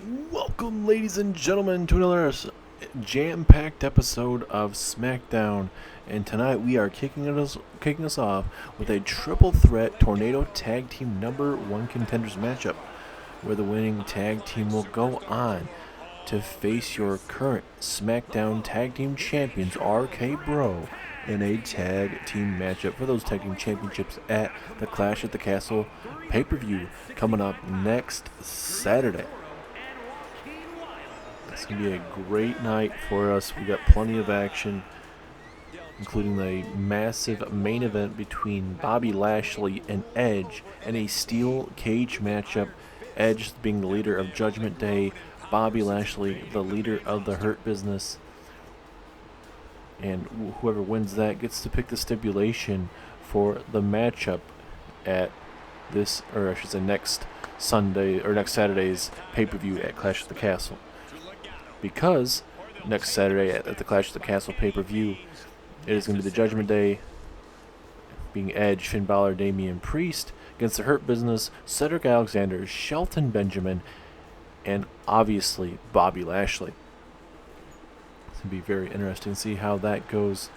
Welcome, ladies and gentlemen, to another jam-packed episode of Smackdown. And tonight we are kicking us off with a triple threat tornado tag team number one contenders matchup, where the winning tag team will go on to face your current Smackdown tag team champions, RK Bro, in a tag team matchup for those tag team championships at the Clash at the Castle pay-per-view coming up next Saturday. It's going to be a great night for us. We got plenty of action, including the massive main event between Bobby Lashley and Edge in a steel cage matchup. Edge being the leader of Judgment Day, Bobby Lashley the leader of the Hurt Business. And whoever wins that gets to pick the stipulation for the matchup at this, or I should say next Sunday, or next Saturday's pay-per-view at Clash of the Castle. Because next Saturday at the Clash of the Castle pay-per-view, it is going to be the Judgment Day, being Edge, Finn Balor, Damian Priest, against the Hurt Business, Cedric Alexander, Shelton Benjamin, and obviously Bobby Lashley. It's going to be very interesting to see how that goes,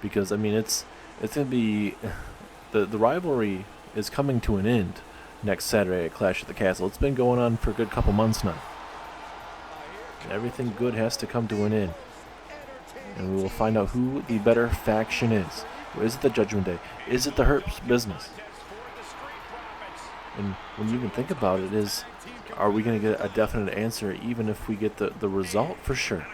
because, I mean, it's going to be, the rivalry is coming to an end next Saturday at Clash of the Castle. It's been going on for a good couple months now. Everything good has to come to an end. And we will find out who the better faction is. Is it the Judgment Day? Is it the Hurt Business? And when you even think about it, are we going to get a definite answer even if we get the result for sure?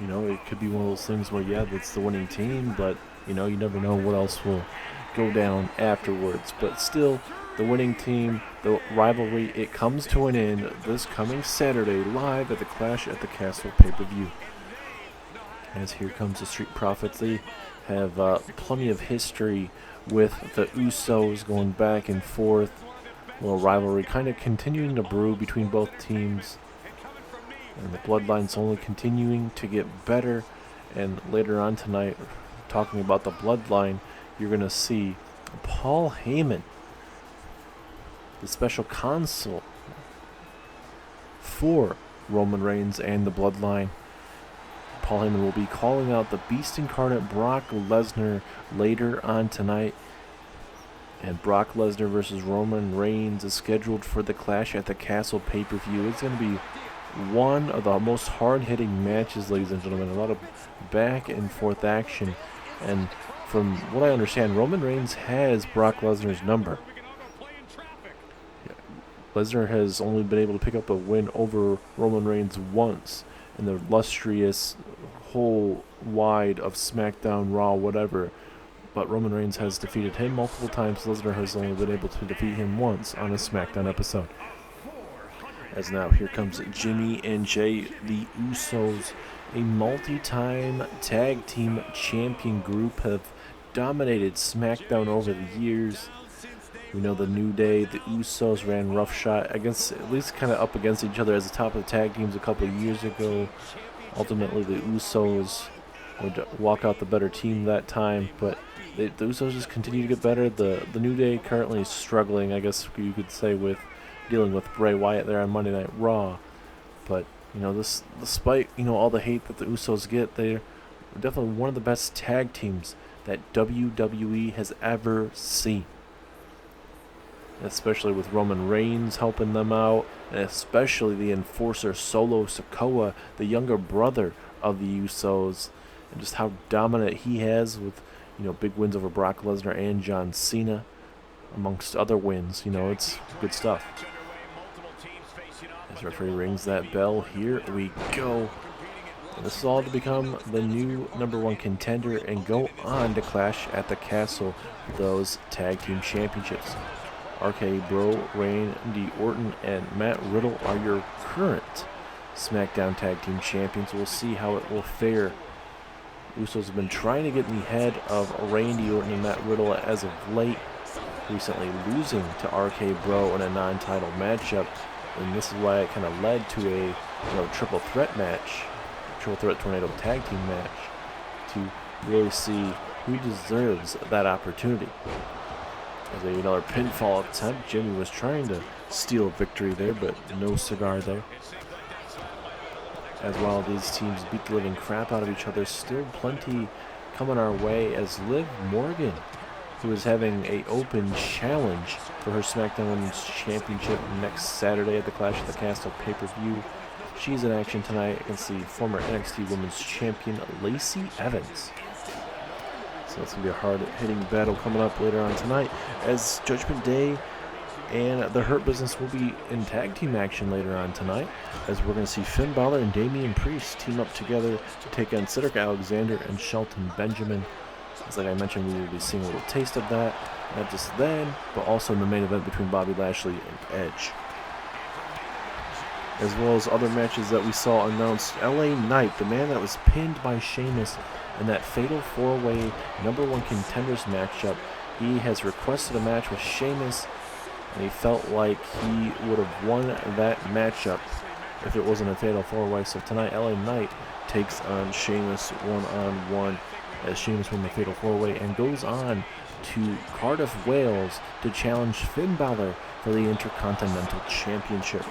You know, it could be one of those things where, yeah, that's the winning team, but, you know, you never know what else will go down afterwards. But still, the winning team, the rivalry, it comes to an end this coming Saturday live at the Clash at the Castle pay-per-view. As here comes the Street Profits. They have plenty of history with the Usos going back and forth. A little rivalry kind of continuing to brew between both teams. And the Bloodline's only continuing to get better. And later on tonight, talking about the Bloodline, you're going to see Paul Heyman, the special console for Roman Reigns and the Bloodline. Paul Heyman will be calling out the Beast Incarnate Brock Lesnar later on tonight. And Brock Lesnar versus Roman Reigns is scheduled for the Clash at the Castle pay-per-view. It's going to be one of the most hard-hitting matches, ladies and gentlemen. A lot of back and forth action. And from what I understand, Roman Reigns has Brock Lesnar's number. Lesnar has only been able to pick up a win over Roman Reigns once in the illustrious whole wide of SmackDown, Raw, whatever. But Roman Reigns has defeated him multiple times. Lesnar has only been able to defeat him once on a SmackDown episode. As now, here comes Jimmy and Jay, the Usos, a multi-time tag team champion group, have dominated SmackDown over the years. We know the New Day, the Usos ran roughshod against, at least kind of up against each other as the top of the tag teams a couple of years ago. Ultimately, the Usos would walk out the better team that time, but the Usos just continue to get better. The New Day currently is struggling, I guess you could say, with dealing with Bray Wyatt there on Monday Night Raw. But, you know, despite, you know, all the hate that the Usos get, they're definitely one of the best tag teams that WWE has ever seen. Especially with Roman Reigns helping them out, and especially the enforcer Solo Sikoa, the younger brother of the Usos, and just how dominant he has with, you know, big wins over Brock Lesnar and John Cena, amongst other wins. You know, it's good stuff. As referee rings that bell, here we go. And this is all to become the new number one contender and go on to Clash at the Castle for those tag team championships. RK Bro, Randy Orton, and Matt Riddle are your current SmackDown Tag Team Champions. We'll see how it will fare. Usos have been trying to get in the head of Randy Orton and Matt Riddle as of late, recently losing to RK Bro in a non-title matchup, and this is why it kind of led to a triple threat match, triple threat tornado tag team match, to really see who deserves that opportunity. As another pinfall attempt, Jimmy was trying to steal a victory there, but no cigar there. as while these teams beat the living crap out of each other, still plenty coming our way as Liv Morgan, who is having a open challenge for her SmackDown Women's Championship next Saturday at the Clash of the Castle pay-per-view. She's in action tonight against the former NXT Women's Champion, Lacey Evans. So it's going to be a hard-hitting battle coming up later on tonight, as Judgment Day and the Hurt Business will be in tag team action later on tonight, as we're going to see Finn Balor and Damian Priest team up together to take on Cedric Alexander and Shelton Benjamin. As like I mentioned, we will be seeing a little taste of that, not just then, but also in the main event between Bobby Lashley and Edge. As well as other matches that we saw announced. LA Knight, the man that was pinned by Sheamus in that fatal 4-way #1 contenders matchup, he has requested a match with Sheamus, and he felt like he would have won that matchup if it wasn't a fatal 4-way. So tonight, LA Knight takes on Sheamus one-on-one, as Sheamus won the fatal 4-way and goes on to Cardiff, Wales to challenge Finn Balor for the Intercontinental Championship.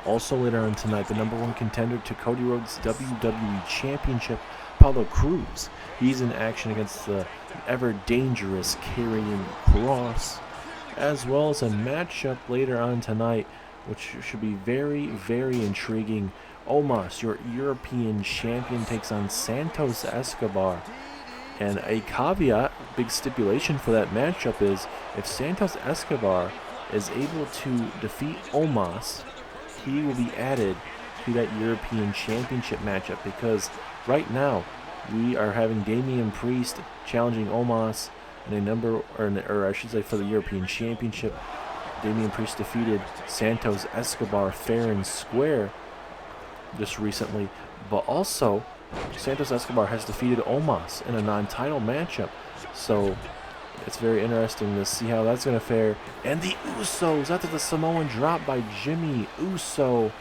Also later on tonight, the #1 contender to Cody Rhodes' WWE Championship, Paulo Cruz. He's in action against the ever-dangerous Karrion Kross, as well as a matchup later on tonight, which should be very, very intriguing. Omos, your European champion, takes on Santos Escobar. And a caveat, big stipulation for that matchup is, if Santos Escobar is able to defeat Omos, he will be added to that European Championship matchup, because right now we are having Damian Priest challenging Omos in a or I should say for the European Championship. Damian Priest defeated Santos Escobar fair and square just recently, but also Santos Escobar has defeated Omos in a non-title matchup. So it's very interesting to see how that's going to fare. And the Usos, after the Samoan drop by Jimmy Uso.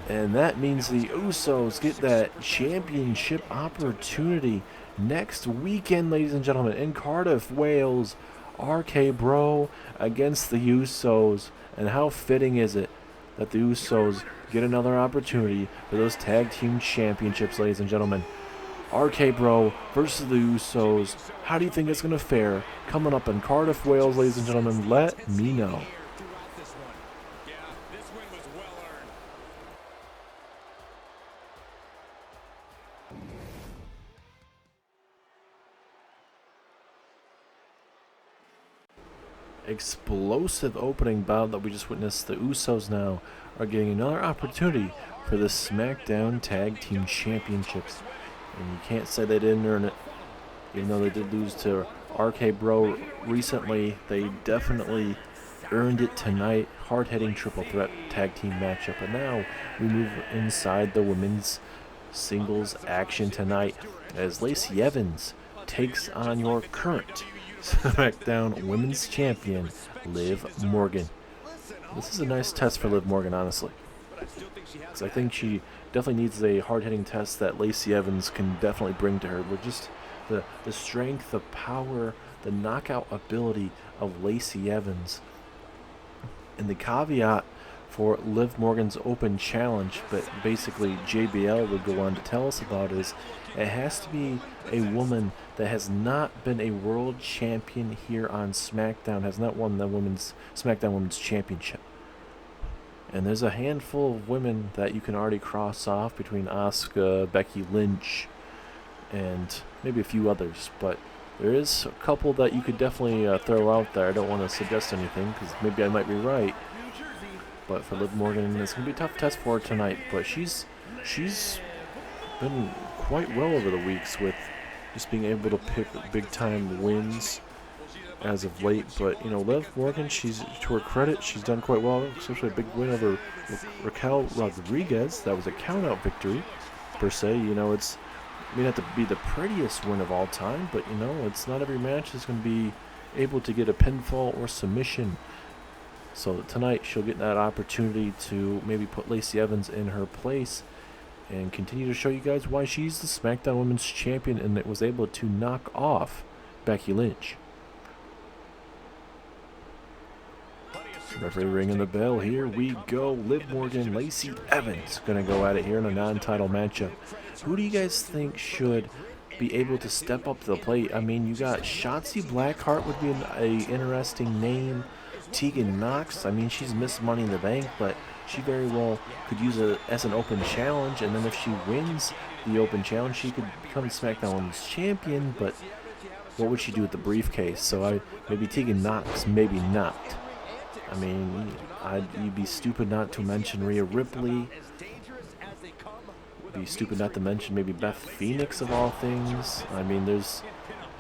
And that means the Usos get that championship opportunity next weekend, ladies and gentlemen, in Cardiff, Wales. RK Bro against the Usos. And how fitting is it that the Usos get another opportunity for those tag team championships, ladies and gentlemen. RK Bro versus the Usos. How do you think it's going to fare coming up in Cardiff, Wales, ladies and gentlemen? Let me know. Explosive opening bout that we just witnessed. The Usos now are getting another opportunity for the SmackDown Tag Team Championships. And you can't say they didn't earn it. Even though they did lose to RK Bro recently, they definitely earned it tonight. Hard-hitting triple threat tag team matchup. And now we move inside the women's singles action tonight, as Lacey Evans takes on your current SmackDown Women's Champion, Liv Morgan. This is a nice test for Liv Morgan, honestly, because I think she definitely needs a hard-hitting test that Lacey Evans can definitely bring to her. With just the strength, the power, the knockout ability of Lacey Evans. And the caveat for Liv Morgan's open challenge, but basically JBL would go on to tell us about, is it has to be a woman that has not been a world champion here on SmackDown, has not won the SmackDown Women's Championship. And there's a handful of women that you can already cross off between Asuka, Becky Lynch, and maybe a few others. But there is a couple that you could definitely throw out there. I don't want to suggest anything, because maybe I might be right. But for Liv Morgan, it's going to be a tough test for her tonight. But she's been quite well over the weeks with just being able to pick big-time wins as of late. But, you know, Liv Morgan, she's, to her credit, she's done quite well, especially a big win over Raquel Rodriguez. That was a count-out victory, per se. You know, it may not be the prettiest win of all time, but, you know, it's not every match that's going to be able to get a pinfall or submission. So tonight she'll get that opportunity to maybe put Lacey Evans in her place and continue to show you guys why she's the SmackDown Women's Champion and it was able to knock off Becky Lynch. Referee ringing the bell. Here we go. Liv Morgan, Lacey Evans going to go at it here in a non-title matchup. Who do you guys think should be able to step up to the plate? I mean, you got Shotzi Blackheart would be an interesting name. Tegan Knox, I mean, she's missed Money in the Bank, but she very well could use it as an open challenge. And then if she wins the open challenge, she could become SmackDown Women's Champion. But what would she do with the briefcase? So maybe Tegan Knox, maybe not. I mean, you'd be stupid not to mention Rhea Ripley. Be stupid not to mention maybe Beth Phoenix of all things. I mean, there's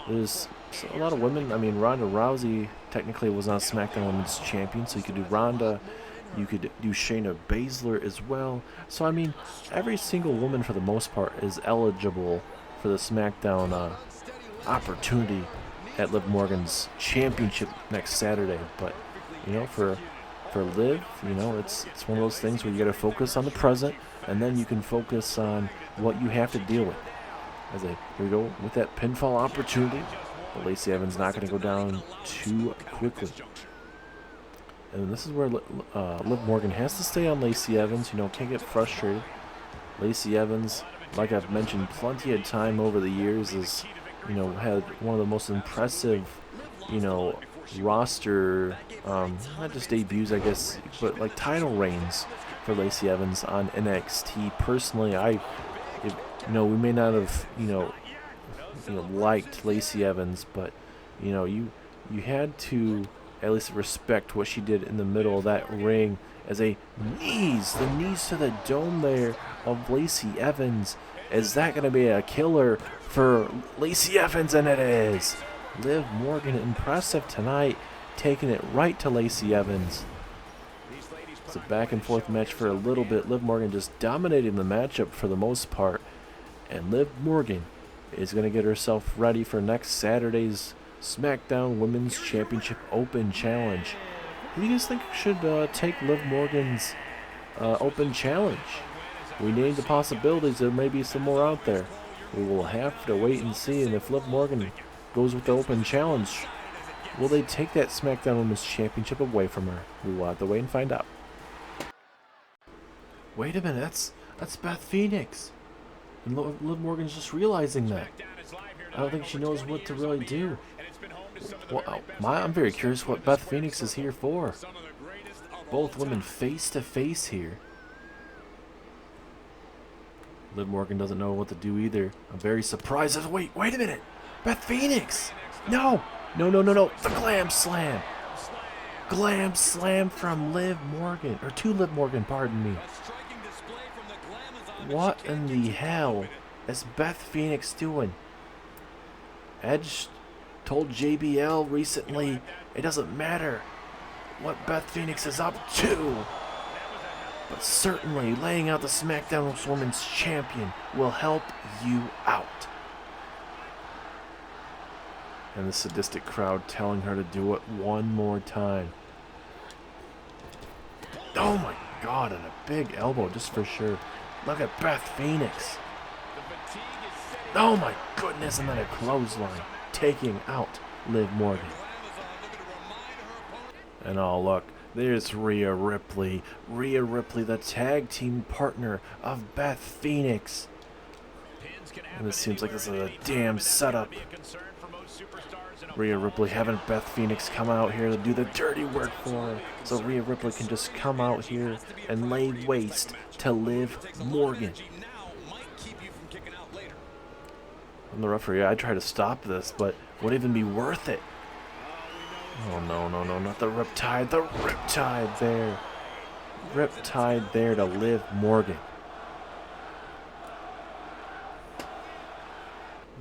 a lot of women. I mean, Ronda Rousey technically was not SmackDown Women's Champion, so you could do Ronda. You could do Shayna Baszler as well. So I mean, every single woman for the most part is eligible for the SmackDown opportunity at Liv Morgan's championship next Saturday. But you know, for Liv, you know, it's one of those things where you got to focus on the present, and then you can focus on what you have to deal with. Here we go with that pinfall opportunity, but Lacey Evans not going to go down too quickly. And this is where Liv Morgan has to stay on Lacey Evans. You know, can't get frustrated. Lacey Evans, like I've mentioned plenty of time over the years, is, you know, had one of the most impressive, you know, roster, not just debuts, I guess, but like title reigns for Lacey Evans on NXT. Personally, you know, we may not have, you know, liked Lacey Evans, but you know, you had to at least respect what she did in the middle of that ring as the knees to the dome there of Lacey Evans. Is that going to be a killer for Lacey Evans? And it is. Liv Morgan impressive tonight, taking it right to Lacey Evans. It's a back and forth match for a little bit. Liv Morgan just dominating the matchup for the most part. And Liv Morgan is going to get herself ready for next Saturday's SmackDown Women's Championship Open Challenge. Who do you guys think should take Liv Morgan's Open Challenge? We named the possibilities. There may be some more out there. We will have to wait and see. And if Liv Morgan goes with the Open Challenge, will they take that SmackDown Women's Championship away from her? We will have to wait and find out. Wait a minute, that's Beth Phoenix. And Liv Morgan's just realizing that. I don't think she knows what to really do. Well, I'm very curious what Beth Phoenix is here for. Both women face to face here. Liv Morgan doesn't know what to do either. I'm very surprised. Wait a minute. Beth Phoenix. No. The Glam Slam. Glam Slam from Liv Morgan. Or to Liv Morgan, pardon me. What in the hell is Beth Phoenix doing? Edge told JBL recently it doesn't matter what Beth Phoenix is up to, but certainly laying out the SmackDown Women's Champion will help you out. And the sadistic crowd telling her to do it one more time. Oh my God, and a big elbow just for sure. Look at Beth Phoenix. Oh my goodness, and then a clothesline taking out Liv Morgan. And oh look, there's Rhea Ripley. Rhea Ripley, the tag team partner of Beth Phoenix. And this seems like this is a damn setup. Rhea Ripley having Beth Phoenix come out here to do the dirty work for her, so Rhea Ripley can just come out here and lay waste to Liv Morgan. I'm the referee. I try to stop this, but would it even be worth it? Oh no, not the Riptide. The Riptide there. Riptide there to Liv Morgan.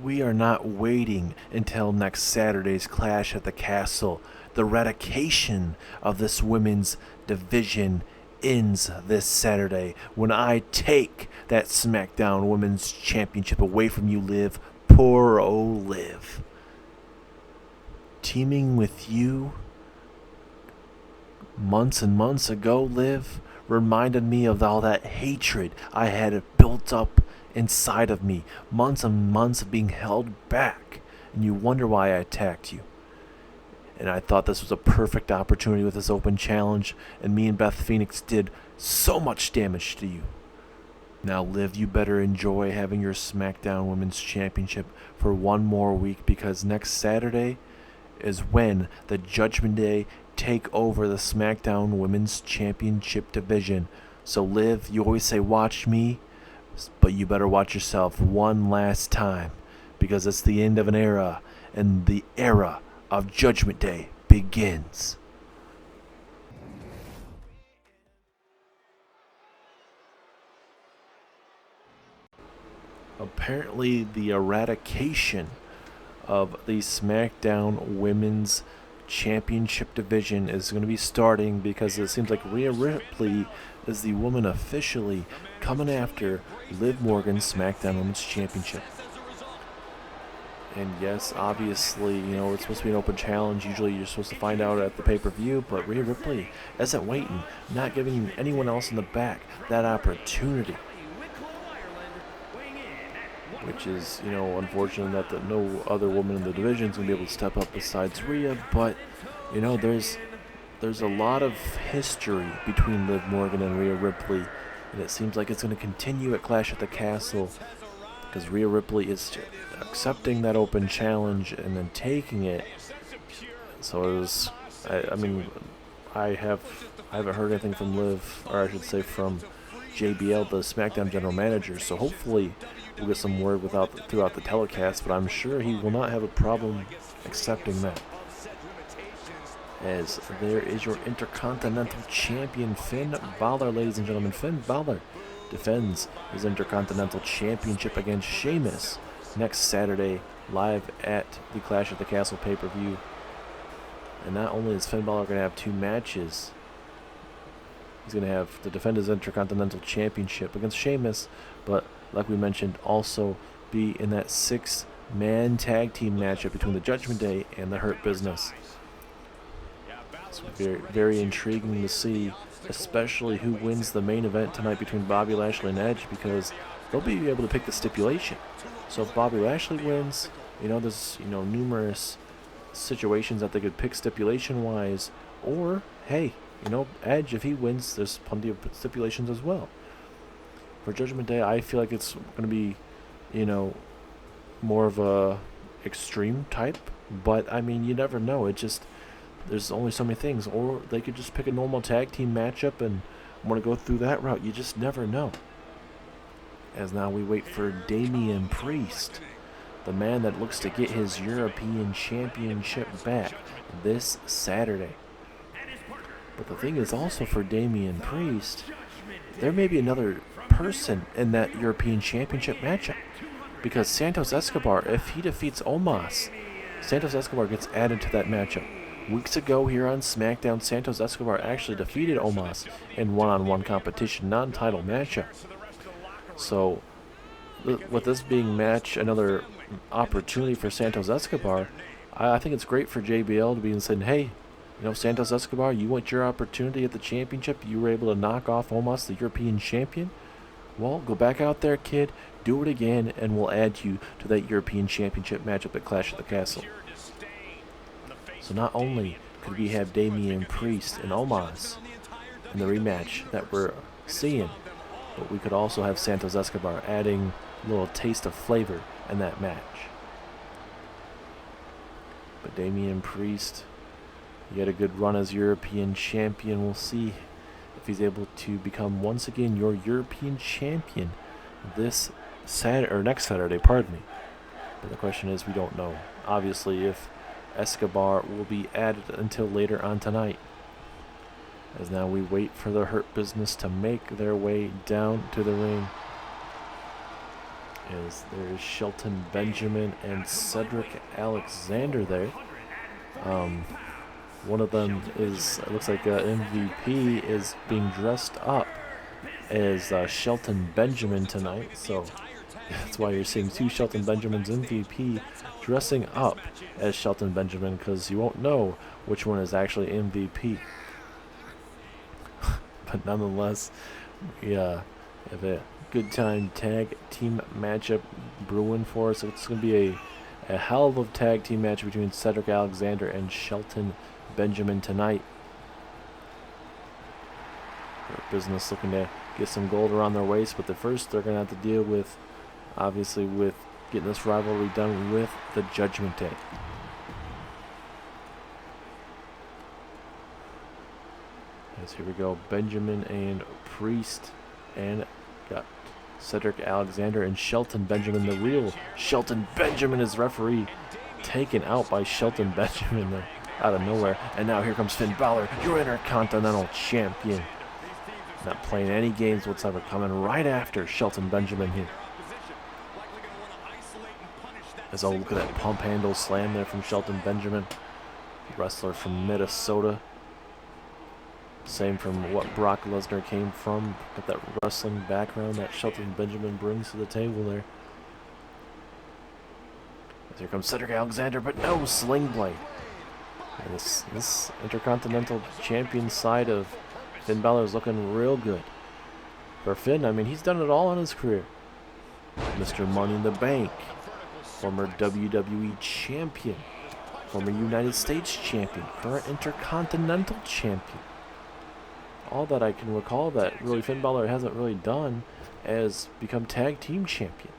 We are not waiting until next Saturday's Clash at the Castle. The eradication of this women's division ends this Saturday when I take that SmackDown Women's Championship away from you, Liv. Poor old Liv. Teaming with you months and months ago, Liv, reminded me of all that hatred I had built up inside of me. Months and months of being held back. And you wonder why I attacked you. And I thought this was a perfect opportunity with this open challenge, and me and Beth Phoenix did so much damage to you. Now, Liv, you better enjoy having your SmackDown Women's Championship for one more week, because next Saturday is when the Judgment Day take over the SmackDown Women's Championship division. So, Liv, you always say watch me, but you better watch yourself one last time, because it's the end of an era, and the era of Judgment Day begins. Apparently, the eradication of the SmackDown Women's Championship division is going to be starting, because it seems like Rhea Ripley is the woman officially coming after Liv Morgan's SmackDown Women's Championship. And yes, obviously, it's supposed to be an open challenge. Usually you're supposed to find out at the pay-per-view, but Rhea Ripley isn't waiting, not giving anyone else in the back that opportunity. Which is, unfortunate that no other woman in the division is going to be able to step up besides Rhea. But, there's a lot of history between Liv Morgan and Rhea Ripley. And it seems like it's going to continue at Clash at the Castle, because Rhea Ripley is accepting that open challenge and then taking it. So it was, I haven't heard anything from Liv, or I should say from JBL, the SmackDown general manager. So hopefully we'll get some word throughout the telecast, but I'm sure he will not have a problem accepting that. As there is your Intercontinental Champion, Finn Balor, ladies and gentlemen. Finn Balor defends his Intercontinental Championship against Sheamus next Saturday, live at the Clash at the Castle pay-per-view. And not only is Finn Balor going to have two matches, he's going to have to defend his Intercontinental Championship against Sheamus, but like we mentioned, also be in that 6-man tag team matchup between the Judgment Day and the Hurt Business. It's very, very intriguing to see, especially who wins the main event tonight between Bobby Lashley and Edge, because they'll be able to pick the stipulation. So if Bobby Lashley wins, there's numerous situations that they could pick stipulation-wise, or hey, Edge, if he wins, there's plenty of stipulations as well. For Judgment Day, I feel like it's going to be, more of a extreme type, but you never know. There's only so many things, or they could just pick a normal tag team matchup and want to go through that route. You just never know. As now we wait for Damian Priest, the man that looks to get his European Championship back this Saturday. But the thing is also for Damian Priest, there may be another person in that European Championship matchup, because Santos Escobar, if he defeats Omos, Santos Escobar gets added to that matchup. Weeks ago here on SmackDown, Santos Escobar actually defeated Omos in one-on-one competition, non-title matchup. So, with this being another opportunity for Santos Escobar, I think it's great for JBL to be saying, hey, Santos Escobar, you want your opportunity at the championship? You were able to knock off Omos, the European champion? Well, go back out there, kid, do it again, and we'll add you to that European Championship matchup at Clash at the Castle. So not only could we have Damian Priest and Omos in the rematch that we're seeing, but we could also have Santos Escobar adding a little taste of flavor in that match. But Damian Priest, he had a good run as European champion. We'll see if he's able to become once again your European champion this Saturday, or next Saturday, pardon me. But the question is, we don't know. Obviously, if Escobar will be added until later on tonight. As now we wait for the Hurt Business to make their way down to the ring. As there is Shelton Benjamin and Cedric Alexander there. One of them is, it looks like MVP is being dressed up as Shelton Benjamin tonight. So that's why you're seeing two Shelton Benjamins. MVP dressing up as Shelton Benjamin, because you won't know which one is actually MVP. But nonetheless, we have a good time tag team matchup brewing for us. It's going to be A hell of a tag team match between Cedric Alexander and Shelton Benjamin tonight. Their business looking to get some gold around their waist, but first they're going to have to deal with, obviously, with getting this rivalry done with the Judgment Day. As here we go, Benjamin and Priest, and got Cedric Alexander and Shelton Benjamin. The real Shelton Benjamin is referee, taken out by Shelton Benjamin there, out of nowhere. And now here comes Finn Balor, your Intercontinental Champion. Not playing any games whatsoever, coming right after Shelton Benjamin here. As oh, look at that pump handle slam there from Shelton Benjamin, wrestler from Minnesota. Same from what Brock Lesnar came from, with that wrestling background that Shelton Benjamin brings to the table there. As here comes Cedric Alexander, but no sling blade. And this Intercontinental Champion side of Finn Balor is looking real good. For Finn, I mean, he's done it all in his career. Mr. Money in the Bank, former WWE Champion, former United States Champion, current Intercontinental Champion. All that I can recall that really Finn Balor hasn't really done as become Tag Team Champion.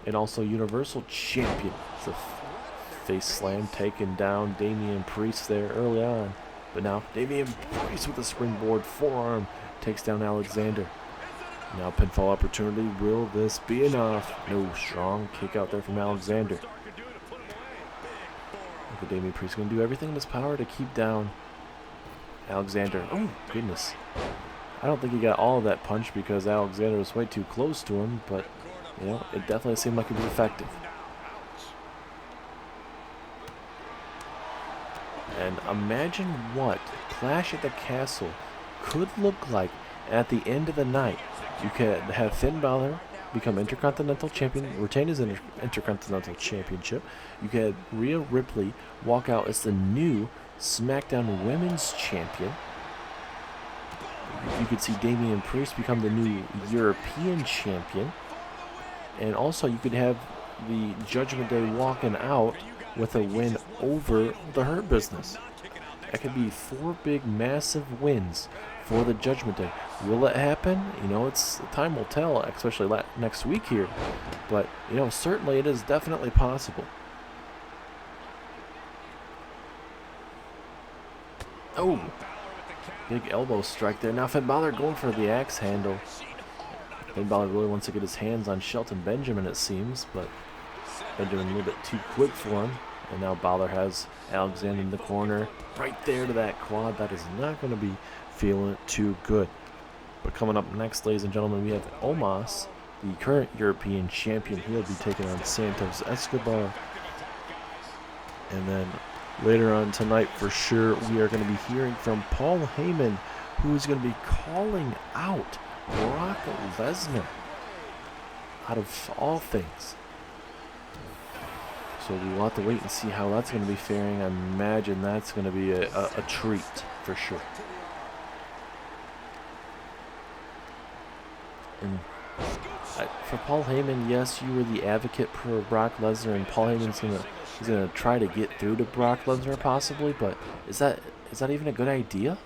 And also Universal Champion. It's a face slam taking down Damian Priest there early on. But now Damian Priest with a springboard forearm takes down Alexander. Now pinfall opportunity. Will this be enough? No, strong kick out there from Alexander. Look at Damian Priest going to do everything in his power to keep down Alexander. Oh, goodness. I don't think he got all of that punch because Alexander was way too close to him, but, you know, it definitely seemed like it was effective. And imagine what Clash at the Castle could look like at the end of the night. You could have Finn Balor become Intercontinental Champion, retain his Intercontinental Championship. You could have Rhea Ripley walk out as the new Smackdown Women's Champion. You could see Damian Priest become the new European Champion. And also you could have the Judgment Day walking out with a win over the Hurt Business. That could be 4 big, massive wins for the Judgment Day. Will it happen? You know, time will tell, especially next week here. But, you know, certainly it is definitely possible. Oh, big elbow strike there. Now Finn Balor going for the axe handle. Finn Balor really wants to get his hands on Shelton Benjamin, it seems, but Benjamin a little bit too quick for him. And now Balor has Alexander in the corner, right there to that quad. That is not going to be feeling too good. But coming up next, ladies and gentlemen, we have Omos, the current European Champion. He'll be taking on Santos Escobar. And then later on tonight, for sure, we are going to be hearing from Paul Heyman, who is going to be calling out Brock Lesnar, out of all things. So we'll have to wait and see how that's going to be faring. I imagine that's going to be a treat for sure. And for Paul Heyman, yes, you were the advocate for Brock Lesnar, and Paul Heyman's he's gonna try to get through to Brock Lesnar possibly, but is that even a good idea?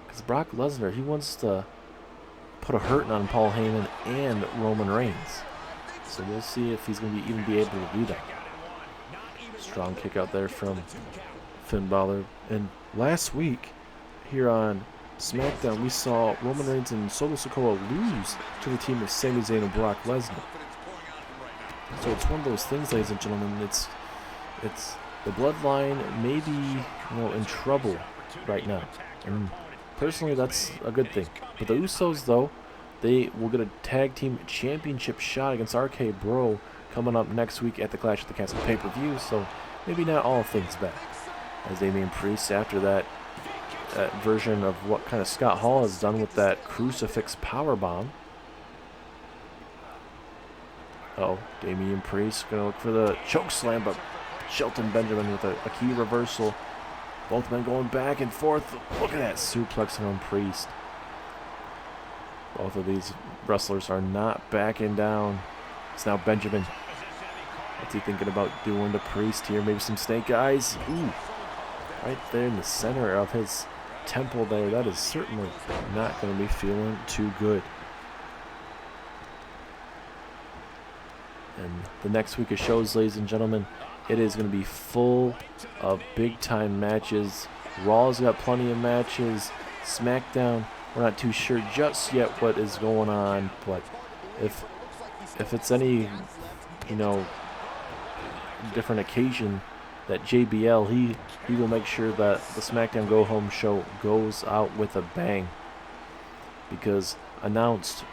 Because Brock Lesnar, he wants to put a hurting on Paul Heyman and Roman Reigns. So we'll see if he's going to even be able to do that. Strong kick out there from Finn Balor. And last week here on SmackDown, we saw Roman Reigns and Solo Sikoa lose to the team of Sami Zayn and Brock Lesnar. So it's one of those things, ladies and gentlemen. It's the bloodline may be in trouble right now, and personally that's a good thing. But the Usos, though, they will get a tag team championship shot against RK Bro coming up next week at the Clash at the Castle pay-per-view. So maybe not all things bad, as Damian Priest, after that version of what kind of Scott Hall has done with that crucifix powerbomb. Damian Priest going to look for the choke slam, but Shelton Benjamin with a key reversal. Both men going back and forth. Look at that suplex on Priest. Both of these wrestlers are not backing down. It's now Benjamin What's he thinking about doing to Priest here? Maybe some snake eyes? Ooh, right there in the center of his temple there. That is certainly not going to be feeling too good. And the next week of shows, ladies and gentlemen, it is going to be full of big-time matches. Raw's got plenty of matches. SmackDown, we're not too sure just yet what is going on, but if it's any, you know, different occasion, that JBL, he will make sure that the SmackDown Go Home show goes out with a bang. Because announced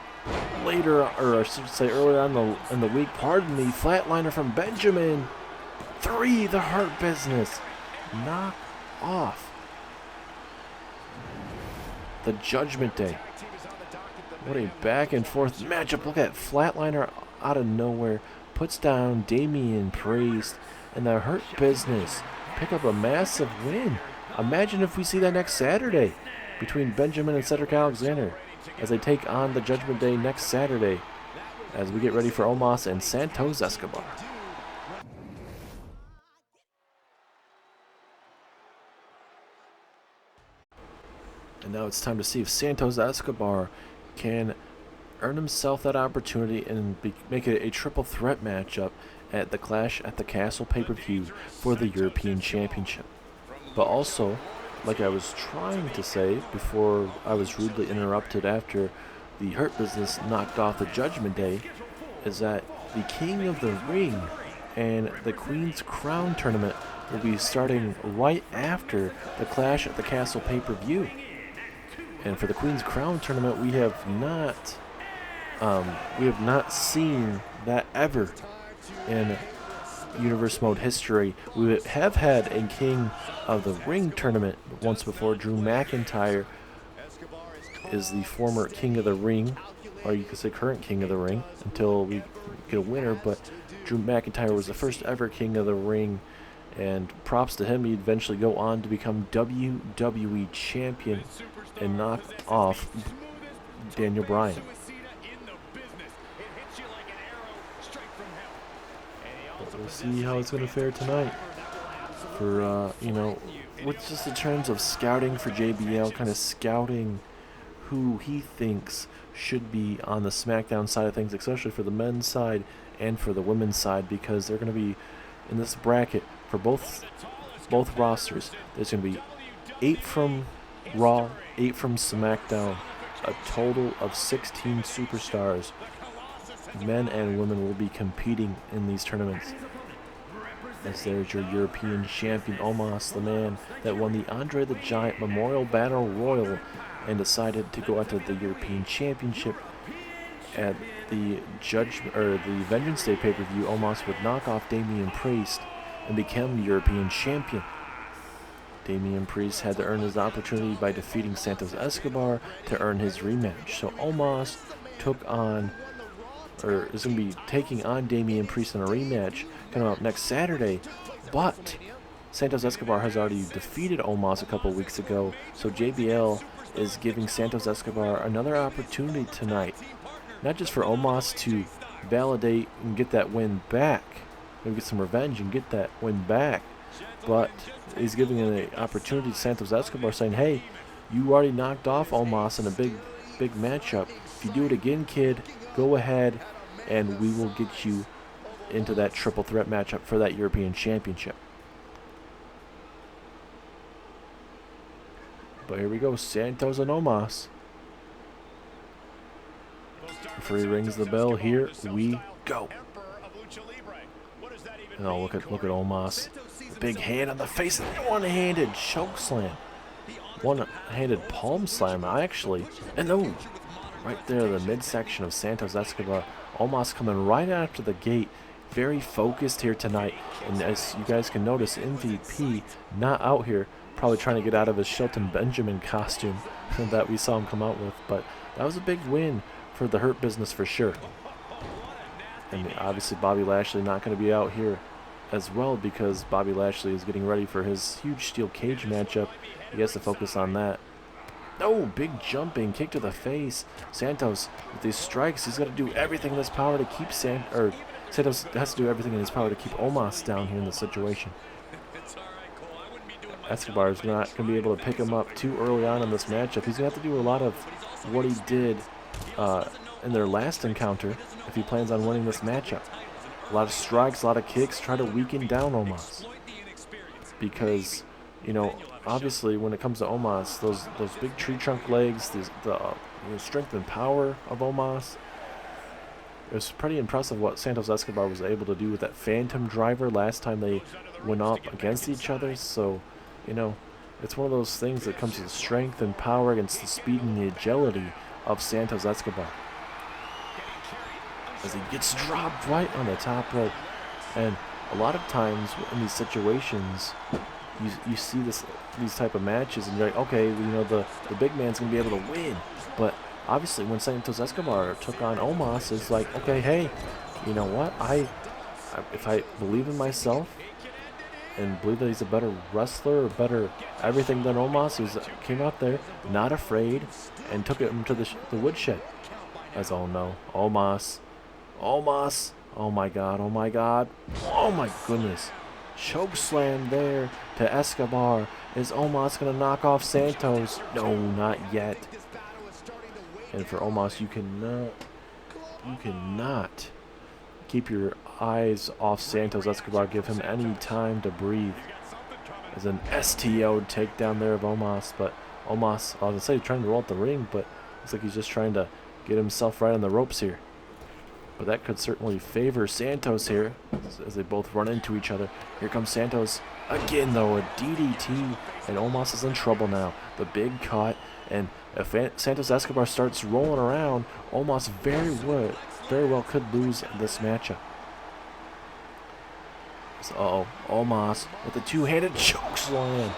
later, or I should say earlier on in the week, pardon me, Flatliner from Benjamin 3, the Hurt Business, knock off the Judgment Day. What a back and forth matchup. Look at Flatliner out of nowhere, puts down Damian Priest, and the Hurt Business pick up a massive win. Imagine if we see that next Saturday between Benjamin and Cedric Alexander as they take on the Judgment Day next Saturday as we get ready for Omos and Santos Escobar. And now it's time to see if Santos Escobar can earn himself that opportunity and make it a triple threat matchup at the Clash at the Castle pay-per-view for the European Championship. But also, like I was trying to say before I was rudely interrupted after the Hurt Business knocked off the Judgment Day, is that the King of the Ring and the Queen's Crown tournament will be starting right after the Clash at the Castle pay-per-view. And for the Queen's Crown tournament, we have not seen that ever in Universe Mode history. We have had a King of the Ring tournament once before. Drew McIntyre is the former King of the Ring, or you could say current King of the Ring, until we get a winner. But Drew McIntyre was the first ever King of the Ring, and props to him. He'd eventually go on to become WWE Champion and knock off Daniel Bryan. But we'll see how it's going to fare tonight. For, with just in terms of scouting for JBL, kind of scouting who he thinks should be on the SmackDown side of things, especially for the men's side and for the women's side, because they're going to be in this bracket for both rosters. There's going to be 8 from Raw, 8 from SmackDown, a total of 16 superstars. Men and women will be competing in these tournaments. As there's your European champion, Omos, the man that won the Andre the Giant Memorial Battle Royal and decided to go after the European Championship at the Vengeance Day pay-per-view. Omos would knock off Damian Priest and become European champion. Damian Priest had to earn his opportunity by defeating Santos Escobar to earn his rematch. So Omos is going to be taking on Damian Priest in a rematch coming up next Saturday. But Santos Escobar has already defeated Omos a couple weeks ago, so JBL is giving Santos Escobar another opportunity tonight. Not just for Omos to validate and get that win back, maybe get some revenge and get that win back, but he's giving an opportunity to Santos Escobar, saying, hey, you already knocked off Omos in a big matchup. If you do it again, kid, go ahead and we will get you into that triple threat matchup for that European Championship. But here we go, Santos and Omos. Referee rings the bell. Here we go. And look at Omos. Big hand on the face. One-handed choke slam. One-handed palm slam, actually. And right there, the midsection of Santos Escobar. Omos coming right after the gate. Very focused here tonight. And as you guys can notice, MVP not out here. Probably trying to get out of his Shelton Benjamin costume that we saw him come out with. But that was a big win for the Hurt Business for sure. And obviously Bobby Lashley not going to be out here as well, because Bobby Lashley is getting ready for his huge steel cage matchup. He has to focus on that. Big jumping kick to the face. Santos with these strikes, he's got to do everything in his power to keep Santos has to do everything in his power to keep Omos down here in this situation. Escobar is not going to be able to pick him up too early on in this matchup. He's going to have to do a lot of what he did in their last encounter if he plans on winning this matchup. A lot of strikes, a lot of kicks, try to weaken down Omos. Because, you know, obviously when it comes to Omos, those big tree trunk legs, the strength and power of Omos, it was pretty impressive what Santos Escobar was able to do with that Phantom Driver last time they went up against each other. So, you know, it's one of those things that comes with strength and power against the speed and the agility of Santos Escobar. As he gets dropped right on the top rope. And a lot of times in these situations, you see these type of matches and you're like, okay, you know, the big man's going to be able to win. But obviously when Santos Escobar took on Omos, it's like, okay, hey, you know what? If I believe in myself and believe that he's a better wrestler or better everything than Omos, he came out there not afraid and took him to the woodshed. As oh no, Omos, oh my god, oh my god, oh my goodness. Choke slam there to Escobar. Is Omos going to knock off Santos? No, not yet. And for Omos, you cannot keep your eyes off Santos Escobar. Give him any time to breathe. As an STO takedown there of Omos, but Omos, I was going to say he's trying to roll out the ring, but looks like he's just trying to get himself right on the ropes here. But that could certainly favor Santos here as they both run into each other. Here comes Santos again, though, a DDT, and Omos is in trouble now. The big cut, and if Santos Escobar starts rolling around, Omos very well could lose this matchup. So, Omos with the two-handed choke slam.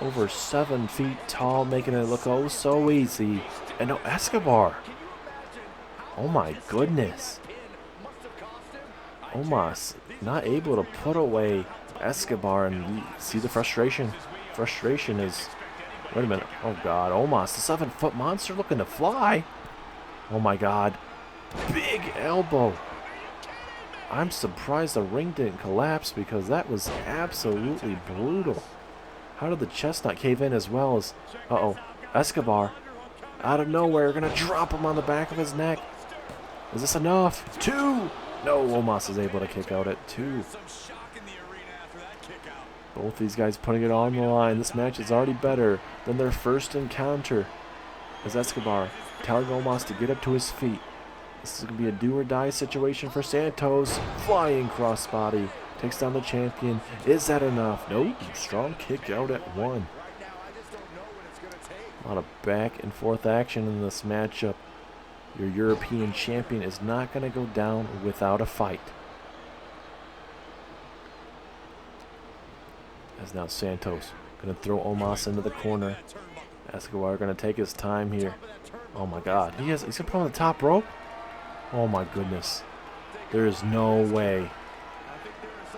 Over 7 feet tall, making it look oh so easy. And no, Escobar. Oh my goodness. Omos not able to put away Escobar, and you see the frustration. Frustration is, wait a minute, oh god, Omos, the 7-foot monster looking to fly. Oh my god, big elbow. I'm surprised the ring didn't collapse because that was absolutely brutal. How did the chest not cave in as well as, Escobar, out of nowhere, gonna drop him on the back of his neck. Is this enough? 2! No, Omos is able to kick out at 2. Both these guys putting it on the line. This match is already better than their first encounter. As Escobar telling Omos to get up to his feet. This is going to be a do-or-die situation for Santos. Flying crossbody. Takes down the champion. Is that enough? Nope. Strong kick out at 1. A lot of back and forth action in this matchup. Your European champion is not going to go down without a fight. As now Santos going to throw Omos into the corner. Escobar going to take his time here. Oh my god. He's going to put on the top rope? Oh my goodness. There is no way.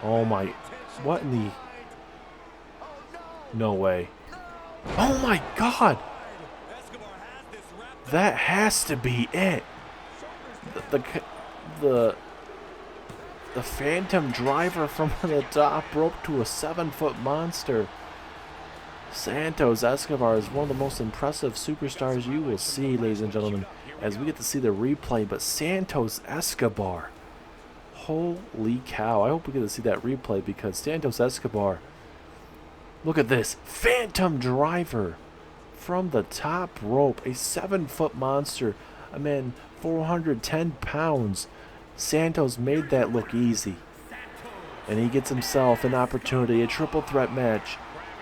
Oh my. What in the. No way. Oh my god. That has to be it. The Phantom Driver from the top rope to a 7-foot monster. Santos Escobar is one of the most impressive superstars you will see, ladies and gentlemen, as we get to see the replay. But Santos Escobar, holy cow. I hope we get to see that replay because Santos Escobar, look at this. Phantom Driver from the top rope, a 7-foot monster, a man 410 pounds. Santos made that look easy. And he gets himself an opportunity. A triple threat match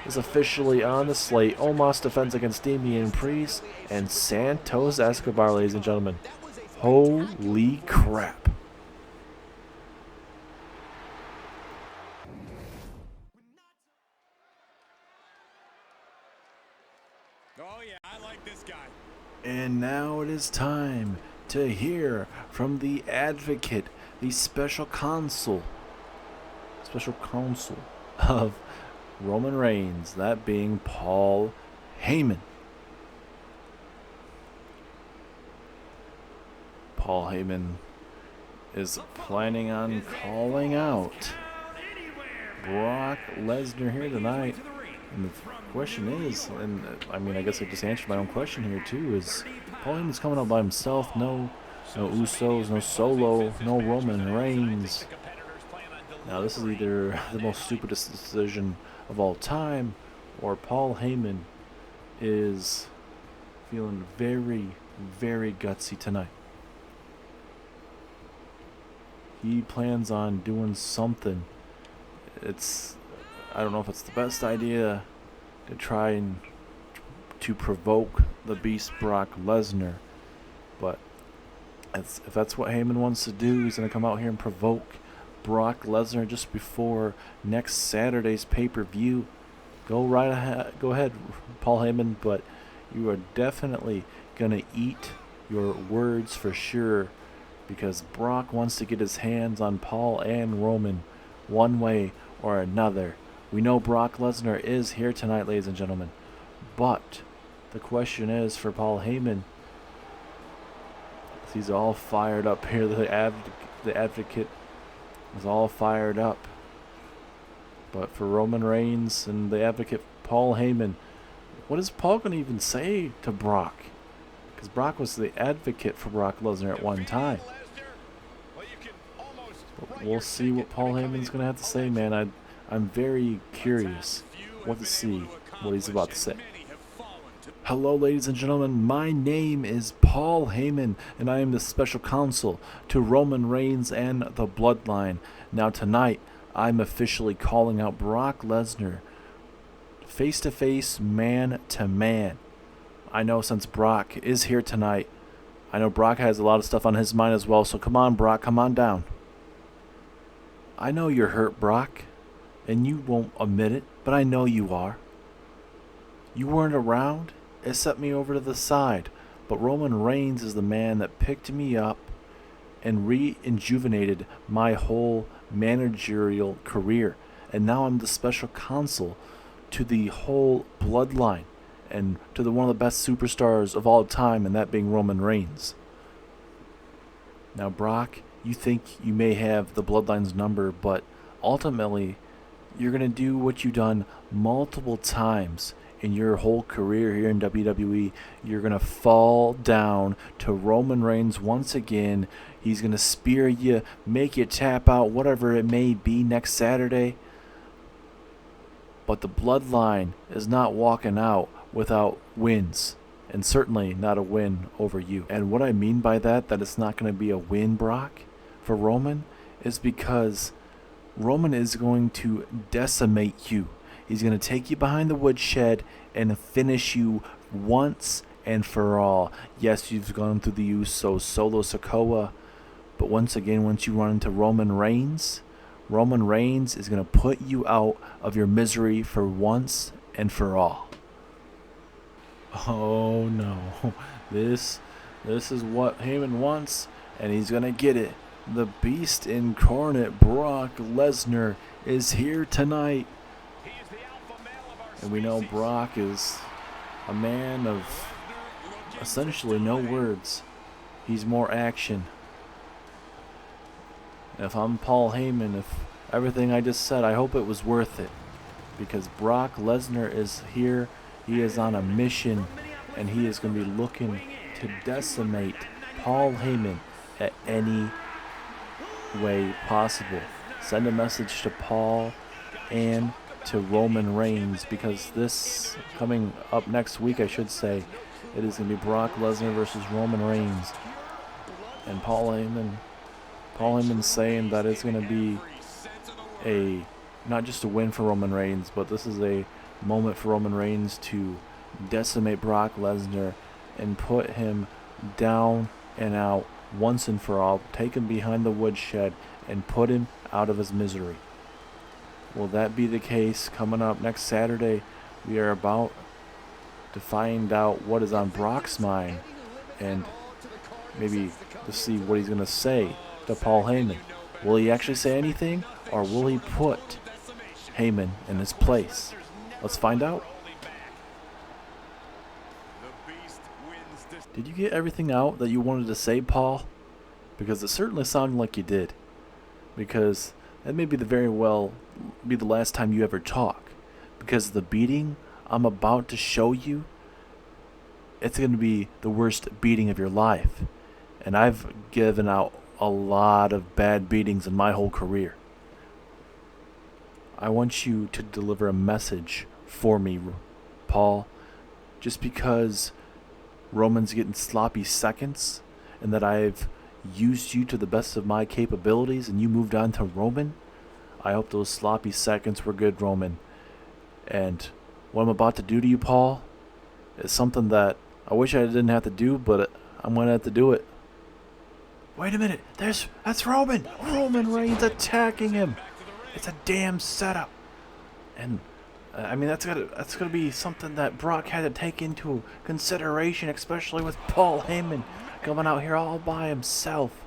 is officially on the slate. Omos defends against Damian Priest and Santos Escobar, ladies and gentlemen. Holy crap. Oh yeah, I like this guy. And now it is time to hear from the advocate, the special counsel of Roman Reigns, that being Paul Heyman. Paul Heyman is planning on calling out Brock Lesnar here tonight. And the question is, and I mean, I guess I just answered my own question here too, is Paul Heyman's coming out by himself. No Usos, no Solo, no Roman Reigns. Now this is either the most stupidest decision of all time, or Paul Heyman is feeling very, very gutsy tonight. He plans on doing something. I don't know if it's the best idea to try and to provoke the Beast Brock Lesnar, but if that's what Heyman wants to do, he's going to come out here and provoke Brock Lesnar just before next Saturday's pay-per-view. Go ahead, Paul Heyman, but you are definitely going to eat your words for sure, because Brock wants to get his hands on Paul and Roman one way or another. We know Brock Lesnar is here tonight, ladies and gentlemen, but the question is for Paul Heyman. He's all fired up here. The advocate is all fired up. But for Roman Reigns and the advocate Paul Heyman, what is Paul going to even say to Brock? Because Brock was the advocate for Brock Lesnar at one time. But we'll see what Paul Heyman's going to have to say, man. I'm very curious what he's about to say. Hello, ladies and gentlemen. My name is Paul Heyman, and I am the special counsel to Roman Reigns and the Bloodline. Now, tonight, I'm officially calling out Brock Lesnar face-to-face, man-to-man. I know since Brock is here tonight, I know Brock has a lot of stuff on his mind as well, so come on, Brock, come on down. I know you're hurt, Brock, and you won't admit it, but I know you are. You weren't around. It set me over to the side, but Roman Reigns is the man that picked me up and rejuvenated my whole managerial career, and now I'm the special counsel to the whole bloodline and to one of the best superstars of all time, and that being Roman Reigns. Now, Brock, you think you may have the bloodline's number, but ultimately you're going to do what you've done multiple times in your whole career here in WWE. You're going to fall down to Roman Reigns once again. He's going to spear you, make you tap out, whatever it may be next Saturday. But the bloodline is not walking out without wins, and certainly not a win over you. And what I mean by that it's not going to be a win, Brock, for Roman, is because Roman is going to decimate you. He's going to take you behind the woodshed and finish you once and for all. Yes, you've gone through the Usos, Solo Sikoa, but once again, once you run into Roman Reigns is going to put you out of your misery for once and for all. Oh no, this is what Heyman wants, and he's going to get it. The Beast Incarnate, Brock Lesnar, is here tonight. And we know Brock is a man of essentially no words. He's more action. If I'm Paul Heyman, if everything I just said, I hope it was worth it. Because Brock Lesnar is here. He is on a mission. And he is going to be looking to decimate Paul Heyman at any way possible. Send a message to Paul and to Roman Reigns, because this coming up next week, I should say, it is going to be Brock Lesnar versus Roman Reigns. And Paul Heyman's saying that it's going to be not just a win for Roman Reigns, but this is a moment for Roman Reigns to decimate Brock Lesnar and put him down and out once and for all, take him behind the woodshed and put him out of his misery. Will that be the case coming up next Saturday? We are about to find out what is on Brock's mind, and maybe to see what he's going to say to Paul Heyman. Will he actually say anything, or will he put Heyman in his place? Let's find out. Did you get everything out that you wanted to say, Paul? because it certainly sounded like you did. Because that may be very well be the last time you ever talk. Because the beating I'm about to show you, it's going to be the worst beating of your life. And I've given out a lot of bad beatings in my whole career. I want you to deliver a message for me, Paul. Just because Roman's getting sloppy seconds and that I've used you to the best of my capabilities and you moved on to Roman, I hope those sloppy seconds were good, Roman. And what I'm about to do to you, Paul, is something that I wish I didn't have to do, but I'm going to have to do it. Wait a minute. That's Roman. Roman Reigns attacking him. It's a damn setup. And I mean, that's gonna be something that Brock had to take into consideration, especially with Paul Heyman coming out here all by himself.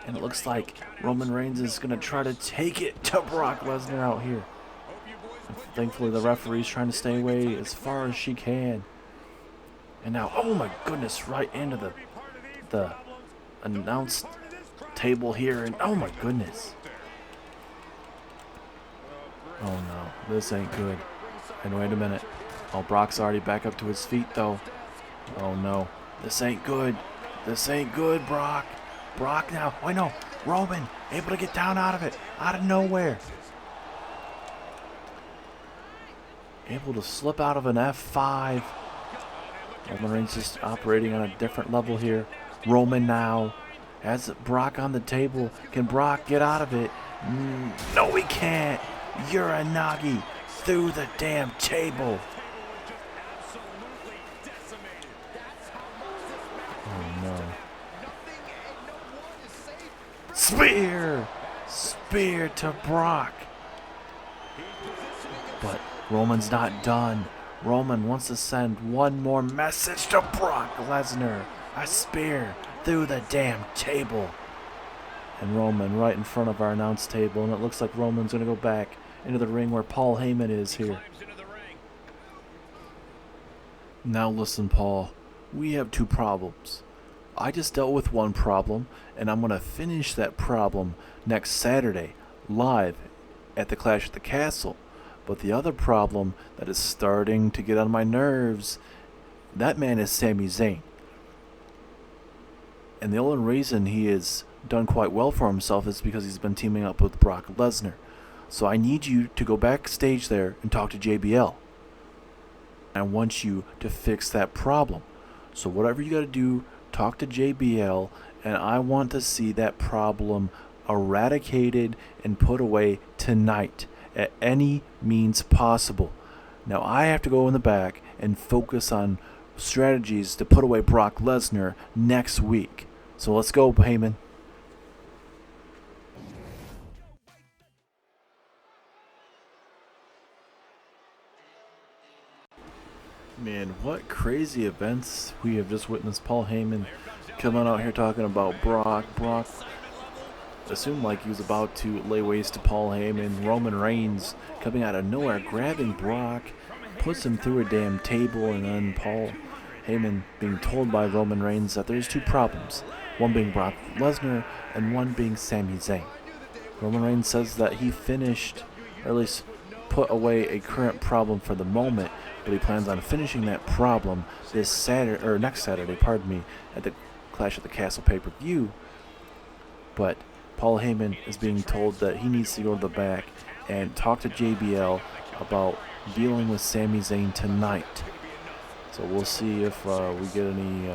And it looks like Roman Reigns is gonna try to take it to Brock Lesnar out here. And thankfully, the referee's trying to stay away as far as she can. And now, oh my goodness, right into the announced table here, and oh my goodness. Oh no, this ain't good. And wait a minute. Oh, Brock's already back up to his feet though. Oh no, this ain't good. This ain't good, Brock. Brock now. Wait, no. Roman able to get down out of it, out of nowhere. Able to slip out of an F5. Roman Reigns just operating on a different level here. Roman now has Brock on the table. Can Brock get out of it? No, he can't. Uranagi through the damn table. Oh no. Spear! Spear to Brock. But Roman's not done. Roman wants to send one more message to Brock Lesnar. A spear through the damn table. And Roman right in front of our announce table. And it looks like Roman's going to go back into the ring where Paul Heyman is here. Now listen, Paul. We have two problems. I just dealt with one problem, and I'm going to finish that problem next Saturday, live at the Clash at the Castle. But the other problem that is starting to get on my nerves, that man is Sami Zayn. And the only reason he has done quite well for himself is because he's been teaming up with Brock Lesnar. So I need you to go backstage there and talk to JBL. I want you to fix that problem. So whatever you got to do, talk to JBL, and I want to see that problem eradicated and put away tonight at any means possible. Now I have to go in the back and focus on strategies to put away Brock Lesnar next week. So let's go, Heyman. Man, what crazy events we have just witnessed. Paul Heyman coming out here talking about Brock. Brock assumed like he was about to lay waste to Paul Heyman. Roman Reigns coming out of nowhere, grabbing Brock, puts him through a damn table, and then Paul Heyman being told by Roman Reigns that there's two problems. One being Brock Lesnar and one being Sami Zayn. Roman Reigns says that he finished, or at least put away a current problem for the moment, but he plans on finishing that problem this Saturday, or next Saturday, pardon me, at the Clash at the Castle pay-per-view. But Paul Heyman is being told that he needs to go to the back and talk to JBL about dealing with Sami Zayn tonight. So we'll see if we get any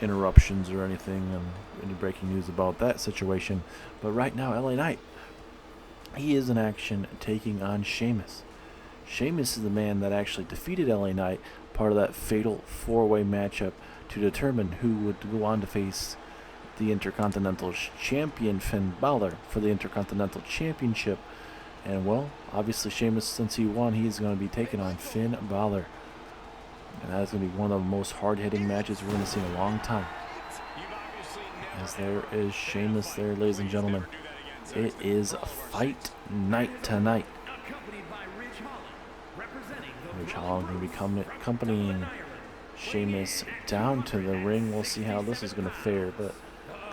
interruptions or anything, and any breaking news about that situation. But right now, LA Knight, he is in action taking on Sheamus. Sheamus is the man that actually defeated LA Knight, part of that fatal four-way matchup to determine who would go on to face the Intercontinental Champion Finn Balor for the Intercontinental Championship. And well, obviously Sheamus, since he won, he's going to be taking on Finn Balor. And that is going to be one of the most hard-hitting matches we're going to see in a long time. As there is Sheamus there, ladies and gentlemen. It is a fight night tonight. Ridge Holland going to be accompanying Sheamus down to the ring. We'll see how this is going to fare, but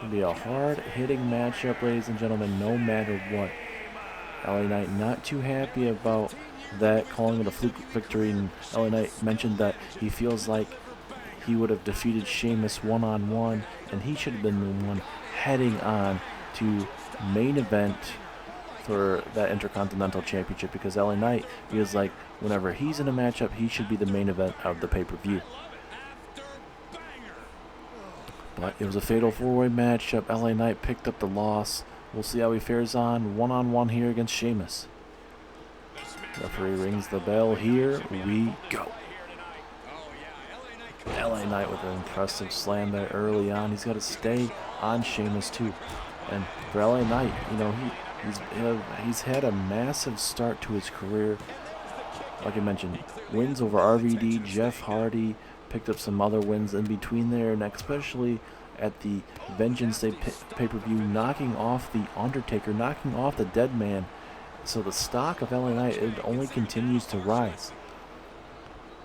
It'll be a hard-hitting matchup, ladies and gentlemen, no matter what. LA Knight not too happy about that, calling it a fluke victory, and LA Knight mentioned that he feels like he would have defeated Sheamus one-on-one, and he should have been the one heading on to main event for that Intercontinental Championship, because LA Knight feels like whenever he's in a matchup, he should be the main event of the pay-per-view. But it was a fatal four-way matchup. LA Knight picked up the loss. We'll see how he fares on one-on-one here against Sheamus. Referee rings the bell. Here we go. LA Knight with an impressive slam there early on. He's got to stay on Sheamus too. And for LA Knight, you know, he's had a massive start to his career. Like I mentioned, wins over RVD, Jeff Hardy, picked up some other wins in between there, and especially at the Vengeance Day pay-per-view, knocking off The Undertaker, knocking off the Dead Man. So the stock of LA Knight, it only continues to rise.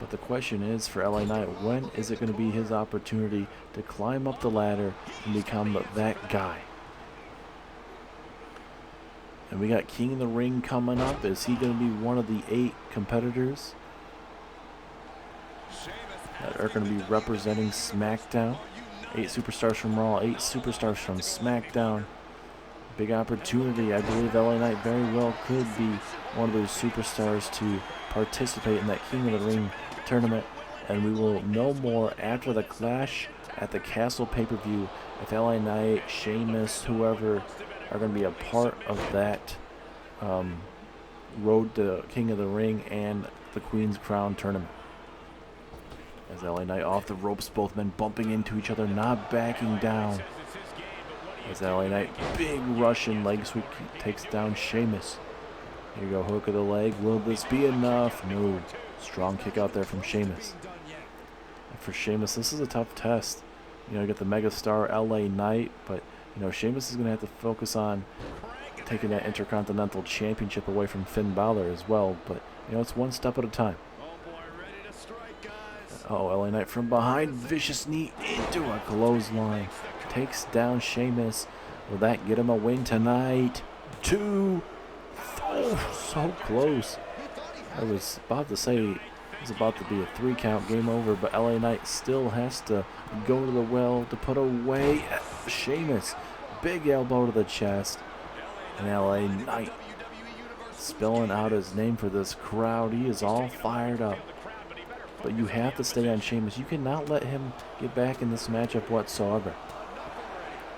But the question is for LA Knight, when is it going to be his opportunity to climb up the ladder and become that guy? And we got King of the Ring coming up. Is he going to be one of the 8 competitors that are going to be representing SmackDown? 8 superstars from Raw, 8 superstars from SmackDown. Big opportunity. I believe LA Knight very well could be one of those superstars to participate in that King of the Ring tournament. And we will know more after the Clash at the Castle pay-per-view if LA Knight, Sheamus, whoever are going to be a part of that road to King of the Ring and the Queen's Crown tournament. As LA Knight off the ropes, both men bumping into each other, not backing down. As LA Knight, big Russian leg sweep, takes down Sheamus. Here you go, hook of the leg. Will this be enough? No. Strong kick out there from Sheamus. And for Sheamus, this is a tough test. You know, you got the megastar LA Knight, but you know, Sheamus is going to have to focus on taking that Intercontinental Championship away from Finn Balor as well. But you know, it's one step at a time. Oh, LA Knight from behind, vicious knee into a clothesline. Takes down Sheamus. Will that get him a win tonight? 2. Oh, so close. I was about to say it was about to be a 3 count, game over, but LA Knight still has to go to the well to put away Sheamus. Big elbow to the chest. And LA Knight spelling out his name for this crowd. He is all fired up. But you have to stay on Sheamus. You cannot let him get back in this matchup whatsoever.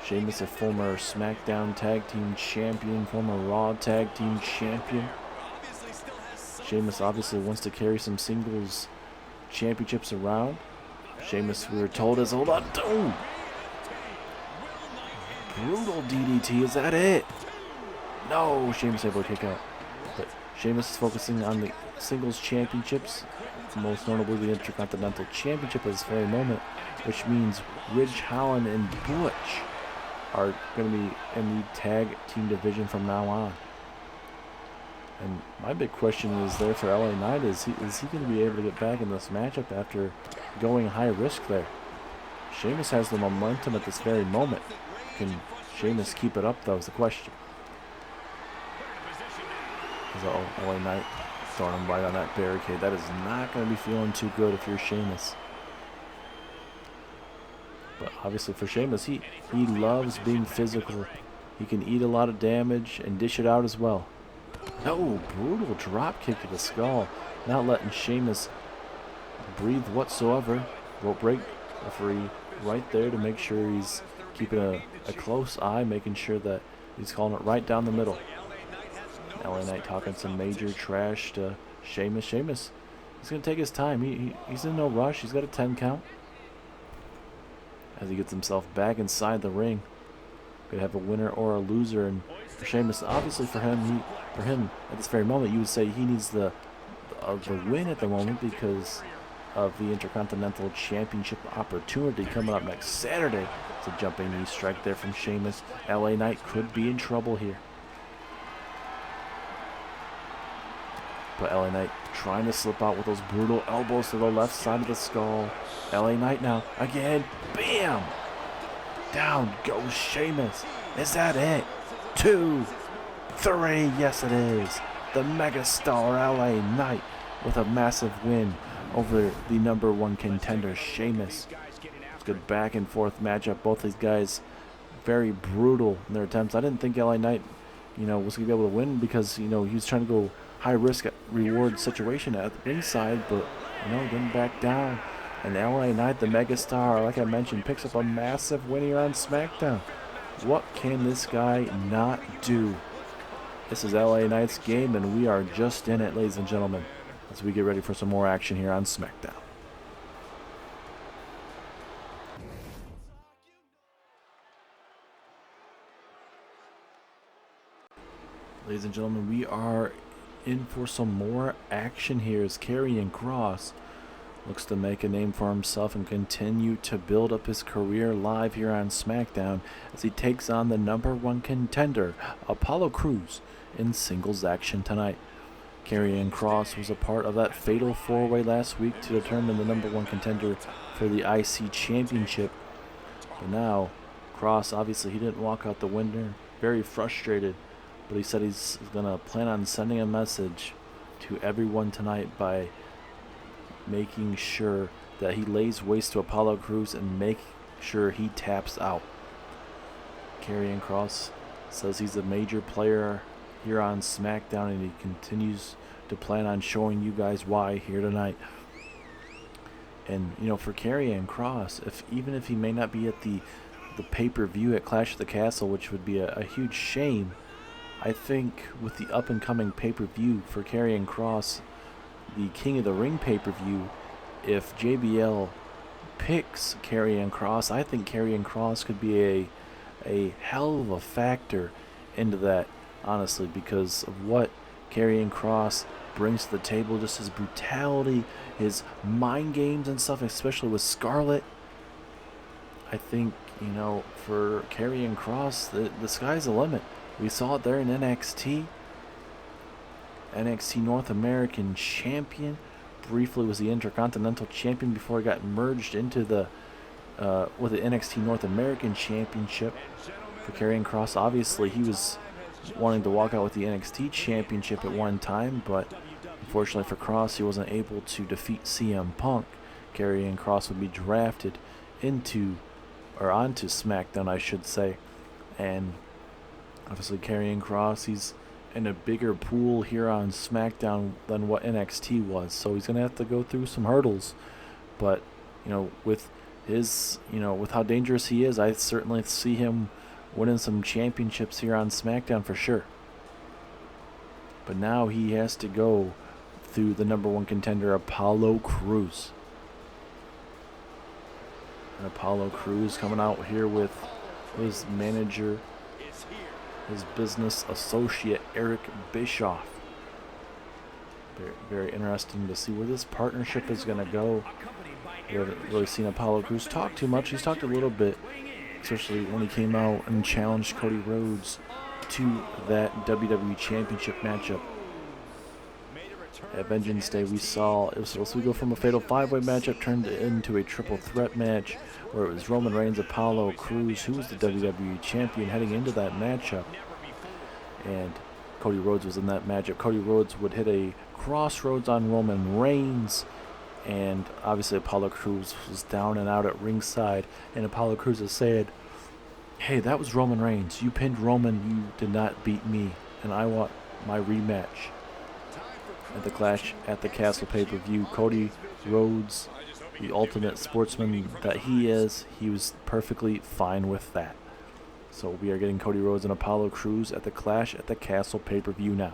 Sheamus, a former SmackDown Tag Team Champion, former Raw Tag Team Champion. Sheamus obviously wants to carry some singles championships around. Sheamus, we were told, is hold on. Oh! Brutal DDT, is that it? No, Sheamus able to kick out. But Sheamus is focusing on the singles championships, most notably the Intercontinental Championship at this very moment, which means Ridge Holland and Butch are going to be in the tag team division from now on. And my big question is there for LA Knight, is he going to be able to get back in this matchup after going high risk there? Sheamus has the momentum at this very moment. Can Sheamus keep it up, though, is the question. LA Knight throwing him right on that barricade. That is not going to be feeling too good if you're Sheamus. But obviously for Sheamus, he loves being physical. He can eat a lot of damage and dish it out as well. No, brutal drop kick to the skull. Not letting Sheamus breathe whatsoever. Rope break. Referee right there to make sure he's keeping a close eye, making sure that he's calling it right down the middle. LA Knight talking some major trash to Sheamus. Sheamus, he's going to take his time. He's in no rush. He's got a 10 count. As he gets himself back inside the ring. Could have a winner or a loser. And for Sheamus, obviously for him at this very moment, you would say he needs the win at the moment because of the Intercontinental Championship opportunity coming up next Saturday. It's a jumping knee strike there from Sheamus. LA Knight could be in trouble here. But LA Knight trying to slip out with those brutal elbows to the left side of the skull. LA Knight now, again, bam! Down goes Sheamus. Is that it? 2, 3. Yes, it is. The megastar LA Knight with a massive win over the number 1 contender, Sheamus. It's a good back and forth matchup. Both these guys very brutal in their attempts. I didn't think LA Knight, was going to be able to win because, he was trying to go high risk reward situation at the ringside, but, didn't back down. And LA Knight, the megastar, like I mentioned, picks up a massive win here on SmackDown. What can this guy not do? This is LA Knight's game, and we are just in it, ladies and gentlemen, as we get ready for some more action here on SmackDown. Ladies and gentlemen, we are in for some more action here as Karrion Kross looks to make a name for himself and continue to build up his career live here on SmackDown as he takes on the number 1 contender, Apollo Crews, in singles action tonight. Karrion Kross was a part of that fatal 4-way last week to determine the number 1 contender for the IC Championship. But now, Kross, obviously he didn't walk out the winner, very frustrated, but he said he's going to plan on sending a message to everyone tonight by making sure that he lays waste to Apollo Crews and make sure he taps out. Karrion Kross says he's a major player here on SmackDown, and he continues to plan on showing you guys why here tonight. And for Karrion Kross, even if he may not be at the pay-per-view at Clash of the Castle, which would be a huge shame, I think with the up-and-coming pay-per-view for Karrion Kross, the King of the Ring pay-per-view, if JBL picks Karrion Kross, I think Karrion Kross could be a hell of a factor into that, honestly, because of what Karrion Kross brings to the table, just his brutality, his mind games and stuff, especially with Scarlett. I think, for Karrion Kross, the sky's the limit. We saw it there in NXT. NXT North American Champion. Briefly was the Intercontinental Champion before he got merged into with the NXT North American Championship. For Karrion Kross, obviously he was wanting to walk out with the NXT Championship at one time, but unfortunately for Kross, he wasn't able to defeat CM Punk. Karrion Kross would be drafted onto SmackDown, I should say, and obviously Karrion Kross, he's in a bigger pool here on SmackDown than what NXT was, so he's gonna have to go through some hurdles. But with with how dangerous he is, I certainly see him winning some championships here on SmackDown for sure. But now he has to go through the number 1 contender, Apollo Crews. And Apollo Crews coming out here with his manager, his business associate, Eric Bischoff. Very, very interesting to see where this partnership is going to go. We haven't really seen Apollo Crews talk too much. He's talked a little bit, especially when he came out and challenged Cody Rhodes to that WWE Championship matchup. At Vengeance Day, we saw it was supposed to go from a fatal 5-way matchup turned into a triple threat match where it was Roman Reigns, Apollo Crews, who was the WWE Champion, heading into that matchup. And Cody Rhodes was in that matchup. Cody Rhodes would hit a crossroads on Roman Reigns, and obviously Apollo Crews was down and out at ringside, and Apollo Crews has said, "Hey, that was Roman Reigns. You pinned Roman. You did not beat me, and I want my rematch." At the Clash at the Castle pay-per-view, Cody Rhodes, the ultimate sportsman that he was perfectly fine with that. So we are getting Cody Rhodes and Apollo Crews at the Clash at the Castle pay-per-view now.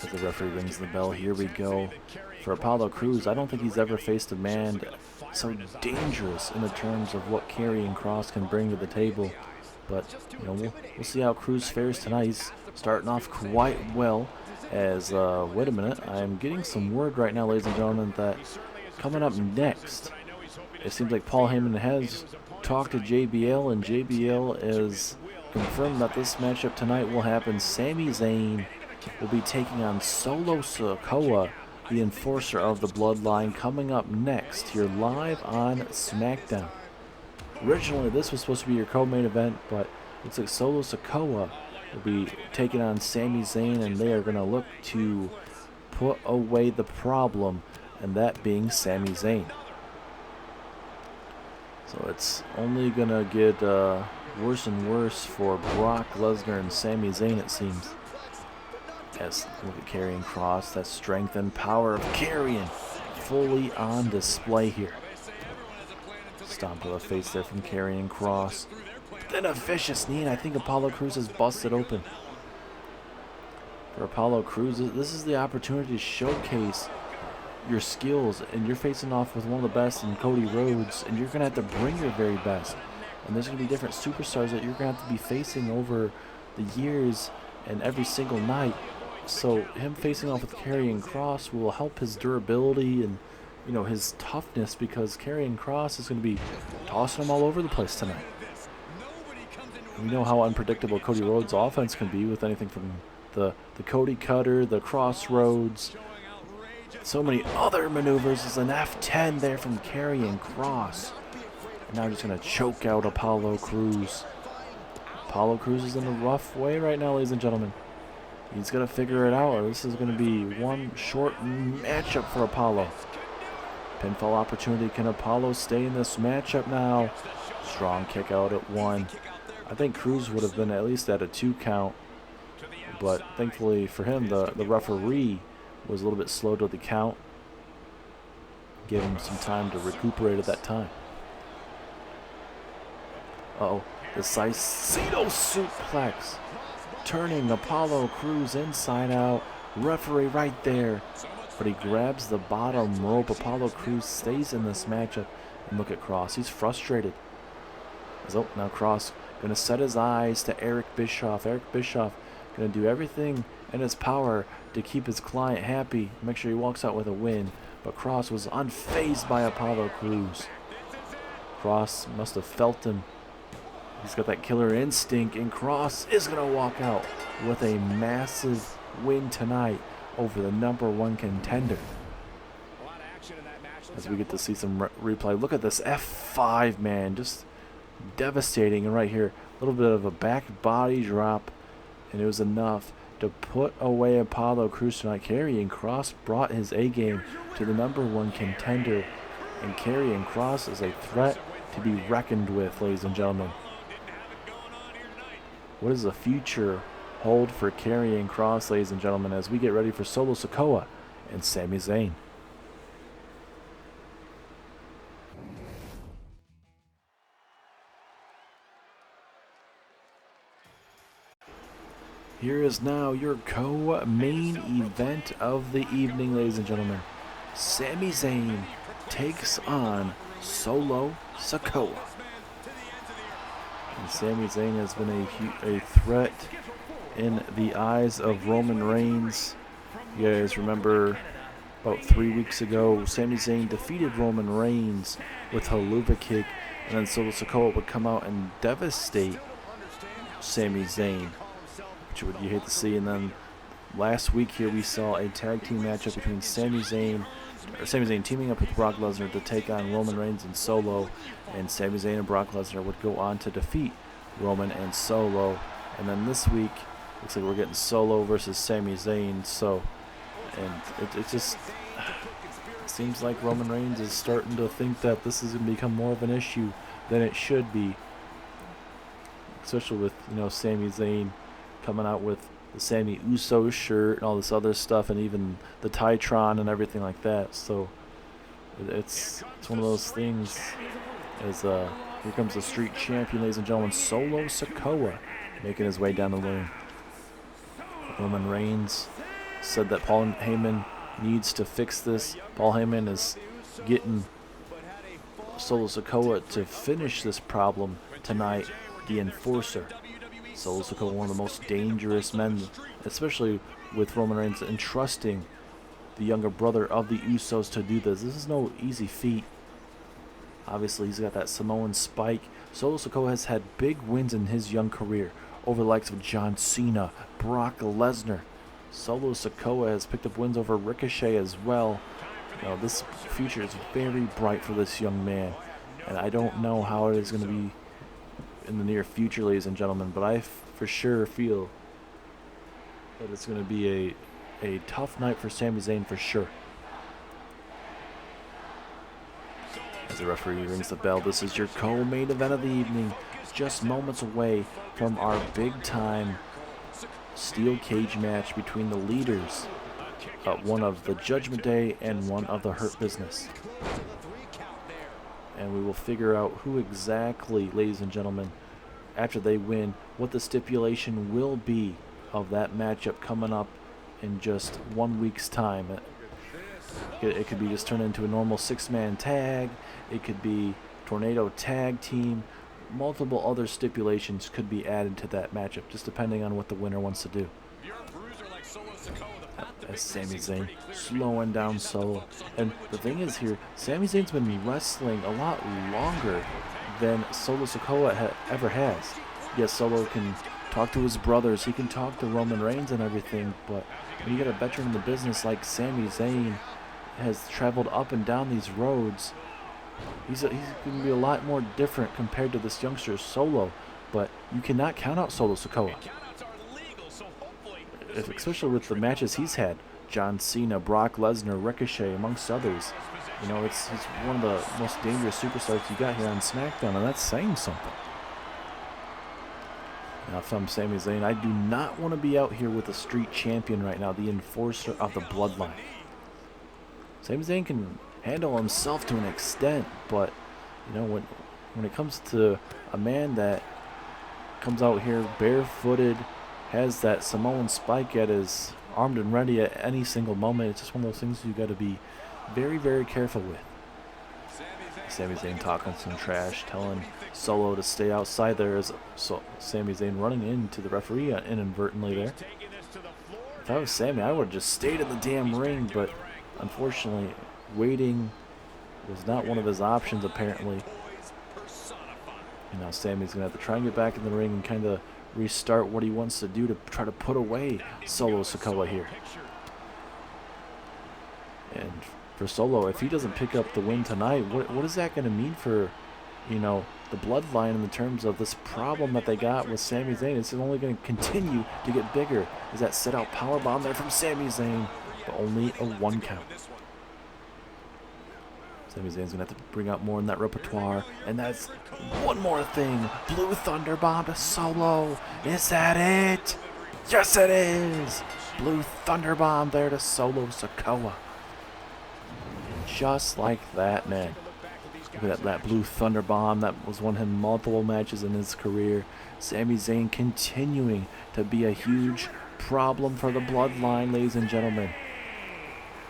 As the referee rings the bell, here we go. For Apollo Crews, I don't think he's ever faced a man so dangerous in the terms of what Karrion Kross can bring to the table. But, we'll see how Crews fares tonight. He's starting off quite well as, wait a minute, I'm getting some word right now, ladies and gentlemen, that coming up next, it seems like Paul Heyman has talked to JBL, and JBL is confirmed that this matchup tonight will happen. Sami Zayn will be taking on Solo Sikoa the enforcer of the bloodline, coming up next here live on Smackdown. Originally, this was supposed to be your co-main event, but looks like Solo Sikoa will be taking on Sami Zayn, and they are going to look to put away the problem, and that being Sami Zayn. So it's only going to get worse and worse for Brock Lesnar and Sami Zayn, it seems. As look at Karrion Kross, that strength and power of Karrion fully on display here. Stomp to the face there from Karrion Kross. Then a vicious knee, and I think Apollo Crews is busted open. For Apollo Crews, this is the opportunity to showcase your skills, and you're facing off with one of the best in Cody Rhodes, and you're going to have to bring your very best. And there's going to be different superstars that you're going to have to be facing over the years and every single night. So him facing off with Karrion Kross will help his durability and, you know, his toughness, because Karrion Kross is going to be tossing him all over the place tonight. We know how unpredictable Cody Rhodes' offense can be with anything from the Cody Cutter, the Crossroads, so many other maneuvers. Is an F10 there from Karrion Kross. And now just going to choke out Apollo Crews. Apollo Crews is in a rough way right now, ladies and gentlemen. He's going to figure it out, or this is going to be one short matchup for Apollo. Pinfall opportunity. Can Apollo stay in this matchup now? Strong kick out at 1. I think Crews would have been at least at a 2 count. But thankfully for him, the referee was a little bit slow to the count. Gave him some time to recuperate at that time. Uh-oh. The Saito suplex. Turning Apollo Crews inside out. Referee right there. But he grabs the bottom rope. Apollo Crews stays in this matchup. And look at Kross. He's frustrated. So now Kross going to set his eyes to Eric Bischoff. Eric Bischoff going to do everything in his power to keep his client happy. Make sure he walks out with a win. But Kross was unfazed by Apollo Crews. Kross must have felt him. He's got that killer instinct, and Kross is going to walk out with a massive win tonight over the #1 contender. As we get to see some replay. Look at this F5, man. Just devastating. And right here, a little bit of a back body drop, and it was enough to put away Apollo Crews tonight. Karrion Kross brought his A-game to the #1 contender, and Karrion Kross is a threat to be reckoned with, ladies and gentlemen. What does the future hold for Karrion Kross, ladies and gentlemen, as we get ready for Solo Sikoa and Sami Zayn? Here is now your co-main event of the evening, ladies and gentlemen. Sami Zayn takes on Solo Sikoa. And Sami Zayn has been a threat in the eyes of Roman Reigns. You guys remember about 3 weeks ago, Sami Zayn defeated Roman Reigns with a Haluva kick, and then Solo Sikoa would come out and devastate Sami Zayn, which you hate to see. And then last week here we saw a tag team matchup between Sami Zayn teaming up with Brock Lesnar to take on Roman Reigns and Solo, and Sami Zayn and Brock Lesnar would go on to defeat Roman and Solo. And then this week, looks like we're getting Solo versus Sami Zayn. So, and it just seems like Roman Reigns is starting to think that this is going to become more of an issue than it should be, especially with, you know, Sami Zayn coming out with the Sammy Uso shirt and all this other stuff, and even the Titron and everything like that. So it's one of those things. As here comes the street champion, ladies and gentlemen, Solo Sikoa, making his way down the lane. Roman Reigns said that Paul Heyman needs to fix this. Paul Heyman is getting Solo Sikoa to finish this problem tonight. The Enforcer. Solo Sikoa, one of the most dangerous men, especially with Roman Reigns entrusting the younger brother of the Usos to do this. This is no easy feat. Obviously, he's got that Samoan spike. Solo Sikoa has had big wins in his young career over the likes of John Cena, Brock Lesnar. Solo Sikoa has picked up wins over Ricochet as well. Now, this future is very bright for this young man, and I don't know how it is going to be in the near future, ladies and gentlemen, but I for sure feel that it's going to be a tough night for Sami Zayn for sure. As the referee rings the bell, this is your co-main event of the evening, just moments away from our big-time steel cage match between the leaders, one of the Judgment Day and one of the Hurt Business. And we will figure out who exactly, ladies and gentlemen, after they win, what the stipulation will be of that matchup coming up in just 1 week's time. It could be just turned into a normal 6-man tag. It could be tornado tag team. Multiple other stipulations could be added to that matchup, just depending on what the winner wants to do. As Sami Zayn slowing down Solo. And the thing is here, Sami Zayn's been wrestling a lot longer than Solo Sikoa ever has. Yes, Solo can talk to his brothers, he can talk to Roman Reigns and everything, but when you get a veteran in the business like Sami Zayn has traveled up and down these roads, he's going to be a lot more different compared to this youngster Solo, but you cannot count out Solo Sikoa. Especially with the matches he's had, John Cena, Brock Lesnar, Ricochet, amongst others. You know, he's one of the most dangerous superstars you got here on Smackdown, and that's saying something. Now, if I'm Sami Zayn, I do not want to be out here with a street champion right now, the enforcer of the bloodline. Sami Zayn can handle himself to an extent, but you know, when it comes to a man that comes out here barefooted, has that Samoan spike at his armed and ready at any single moment, it's just one of those things you got to be very, very careful with. Sami Zayn talking some trash, telling Solo to stay outside there, as Sami Zayn running into the referee inadvertently there. If I was Sami, I would have just stayed in the damn ring, but unfortunately, waiting was not one of his options apparently. And now Sami's going to have to try and get back in the ring and kind of restart what he wants to do to try to put away Solo Sikoa here. And for Solo, if he doesn't pick up the win tonight, what is that going to mean for, you know, the bloodline in the terms of this problem that they got with Sami Zayn? It's only going to continue to get bigger. Is that set out powerbomb there from Sami Zayn, but only a 1 count. Sami Zayn's going to have to bring out more in that repertoire. And that's one more thing. Blue Thunder Bomb to Solo. Is that it? Yes, it is. Blue Thunder Bomb there to Solo Sikoa. Just like that, man. Look at that Blue Thunder Bomb. That was won him multiple matches in his career. Sami Zayn continuing to be a huge problem for the bloodline, ladies and gentlemen.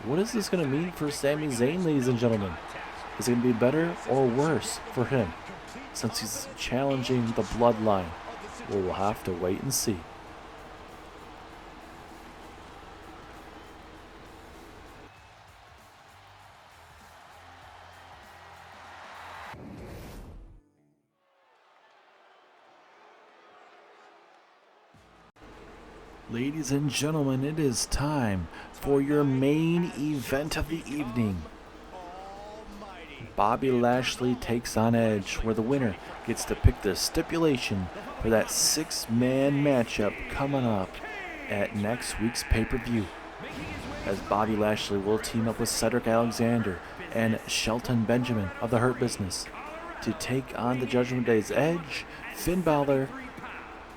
What is this going to mean for Sami Zayn, ladies and gentlemen? Is it going to be better or worse for him since he's challenging the bloodline? Well, we'll have to wait and see. Ladies and gentlemen, it is time for your main event of the evening. Bobby Lashley takes on Edge, where the winner gets to pick the stipulation for that 6-man matchup coming up at next week's pay-per-view. As Bobby Lashley will team up with Cedric Alexander and Shelton Benjamin of the Hurt Business to take on the Judgment Day's Edge, Finn Balor,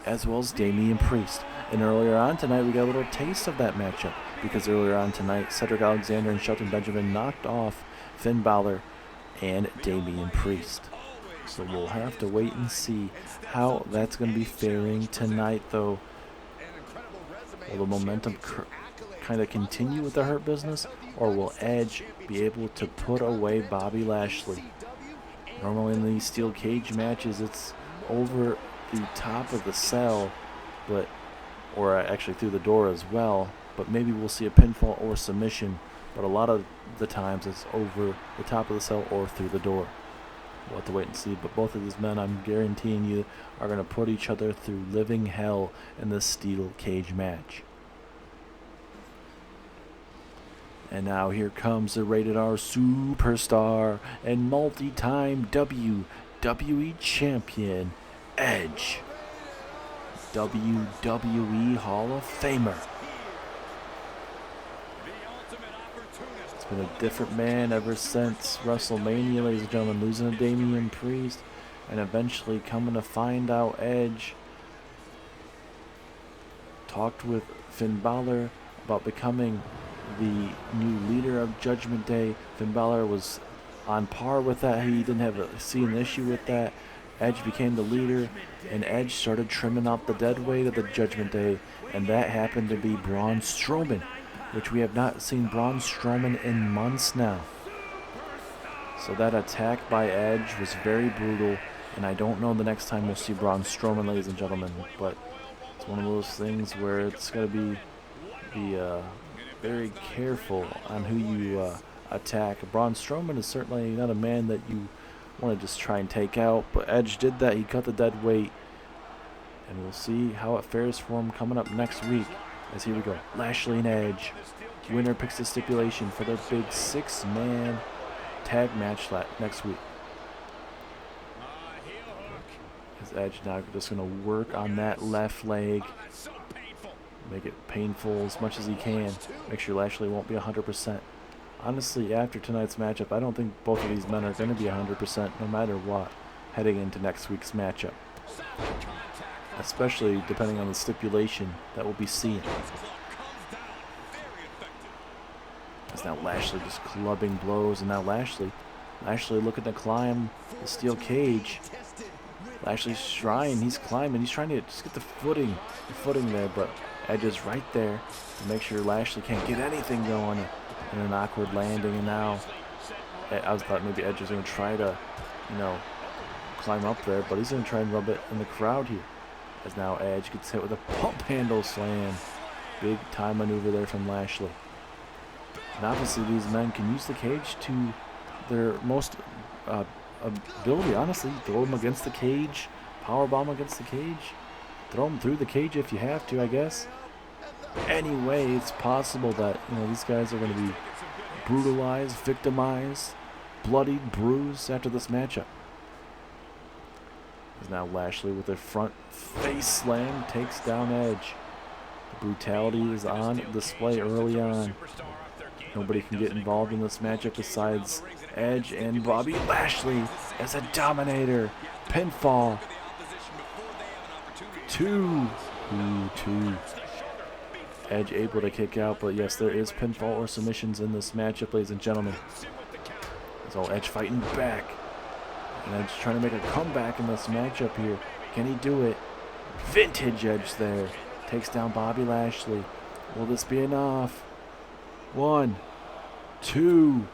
as well as Damian Priest. And earlier on tonight, we got a little taste of that matchup, because earlier on tonight, Cedric Alexander and Shelton Benjamin knocked off Finn Balor and Damian Priest. So we'll have to wait and see how that's going to be faring tonight, though. Will the momentum kind of continue with the Hurt Business, or will Edge be able to put away Bobby Lashley? Normally in these steel cage matches, it's over the top of the cell, or actually through the door as well, but maybe we'll see a pinfall or submission, but a lot of the times it's over the top of the cell or through the door. We'll have to wait and see, but both of these men, I'm guaranteeing you, are going to put each other through living hell in this steel cage match. And now here comes the Rated R superstar and multi-time WWE champion, Edge. WWE Hall of Famer. It's been a different man ever since WrestleMania, ladies and gentlemen, losing to Damian Priest and eventually coming to find out Edge talked with Finn Balor about becoming the new leader of Judgment Day. Finn Balor was on par with that. He didn't see an issue with that. Edge became the leader, and Edge started trimming out the dead weight of the Judgment Day, and that happened to be Braun Strowman, which we have not seen Braun Strowman in months now. So that attack by Edge was very brutal, and I don't know the next time we'll see Braun Strowman, ladies and gentlemen, but it's one of those things where it's got to be very careful on who you attack. Braun Strowman is certainly not a man that you want to just try and take out, but Edge did that. He cut the dead weight, and we'll see how it fares for him coming up next week. As here we go, Lashley and Edge. Winner picks the stipulation for their big 6-man tag match next week. As Edge now just going to work on that left leg, make it painful as much as he can. Make sure Lashley won't be 100%. Honestly, after tonight's matchup, I don't think both of these men are going to be 100% no matter what heading into next week's matchup. Especially depending on the stipulation that we'll be seeing. As now Lashley just clubbing blows, and now Lashley looking to climb the steel cage. Lashley's trying, he's climbing, he's trying to just get the footing there, but Edge is right there to make sure Lashley can't get anything going in an awkward landing. And now I thought maybe Edge was going to try to, climb up there, but he's going to try and rub it in the crowd here. As now Edge gets hit with a pump handle slam. Big time maneuver there from Lashley. And obviously these men can use the cage to their most ability, honestly. Throw them against the cage, powerbomb against the cage, throw them through the cage if you have to, I guess. Anyway, it's possible that these guys are going to be brutalized, victimized, bloodied, bruised after this matchup. As now Lashley with a front face slam takes down Edge. The brutality is on display early on. Nobody can get involved in this matchup besides Edge and Bobby Lashley as a dominator. Pinfall. 2. Edge able to kick out, but yes, there is pinfall or submissions in this matchup, ladies and gentlemen. It's all Edge fighting back. And Edge trying to make a comeback in this matchup here. Can he do it? Vintage Edge there. Takes down Bobby Lashley. Will this be enough? 1, 2.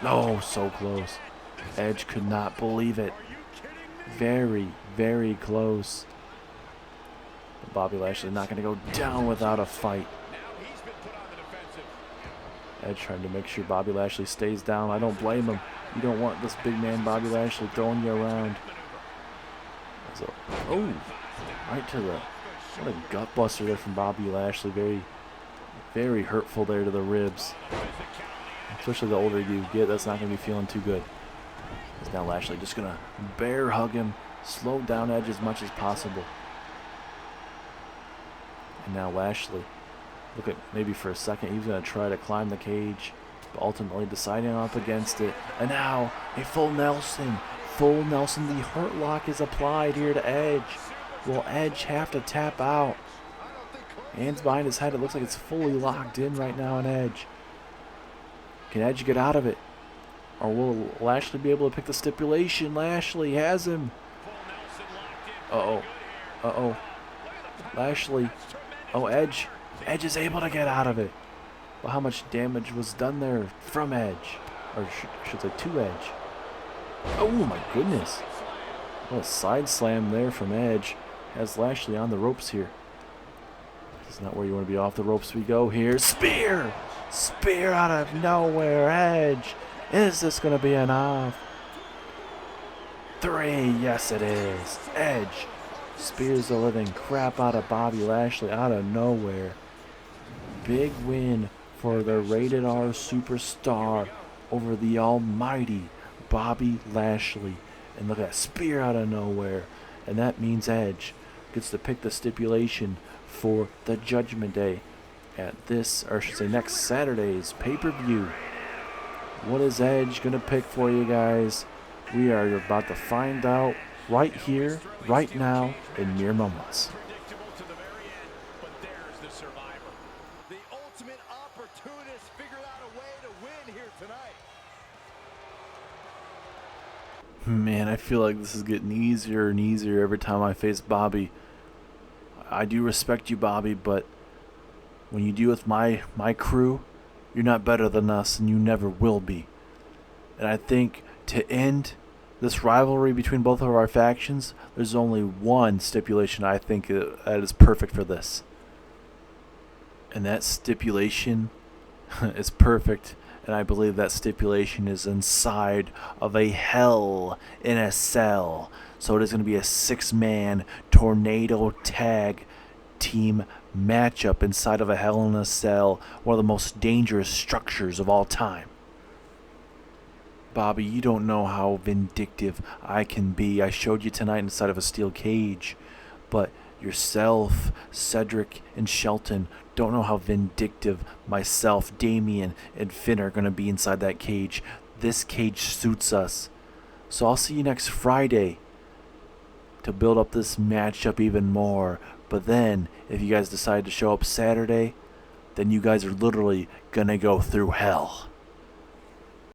No, so close. Edge could not believe it. Very, very close. But Bobby Lashley not going to go down without a fight. Edge trying to make sure Bobby Lashley stays down. I don't blame him. You don't want this big man Bobby Lashley throwing you around. So, right to the... What a gut buster there from Bobby Lashley. Very, very hurtful there to the ribs. Especially the older you get, that's not going to be feeling too good. As now Lashley just going to bear hug him, slow down Edge as much as possible. And now Lashley, look at maybe for a second he was going to try to climb the cage, but ultimately deciding up against it. And now a full Nelson. Full Nelson. The hurt lock is applied here to Edge. Will Edge have to tap out? Hands behind his head. It looks like it's fully locked in right now on Edge. Can Edge get out of it? Or will Lashley be able to pick the stipulation? Lashley has him. Uh-oh. Lashley. Oh, Edge. Edge is able to get out of it. Well, how much damage was done there from Edge? Or I should say to Edge. Oh, my goodness. What a side slam there from Edge. Has Lashley on the ropes here. This is not where you want to be. Off the ropes we go here. Spear! Spear out of nowhere. Edge. Is this going to be enough? 3. Yes, it is. Edge spears the living crap out of Bobby Lashley out of nowhere. Big win for the Rated R superstar over the almighty Bobby Lashley. And look at that spear out of nowhere. And that means Edge gets to pick the stipulation for the Judgment Day at this, or I should say next Saturday's pay-per-view. What is Edge going to pick for you guys? We are about to find out right here, right now, in mere moments. Predictable to the very end, but there's the survivor. The ultimate opportunist figured out a way to win here tonight. Man, I feel like this is getting easier and easier every time I face Bobby. I do respect you, Bobby, but when you deal with my crew, you're not better than us, and you never will be. And I think to end this rivalry between both of our factions, there's only one stipulation I think that is perfect for this. And that stipulation is perfect, and I believe that stipulation is inside of a Hell in a Cell. So it is going to be a 6-man tornado tag team matchup inside of a Hell in a Cell, one of the most dangerous structures of all time. Bobby, you don't know how vindictive I can be. I showed you tonight inside of a steel cage, but yourself, Cedric, and Shelton don't know how vindictive myself, Damien, and Finn are going to be inside that cage. This cage suits us. So I'll see you next Friday to build up this matchup even more. But then, if you guys decide to show up Saturday, then you guys are literally going to go through hell.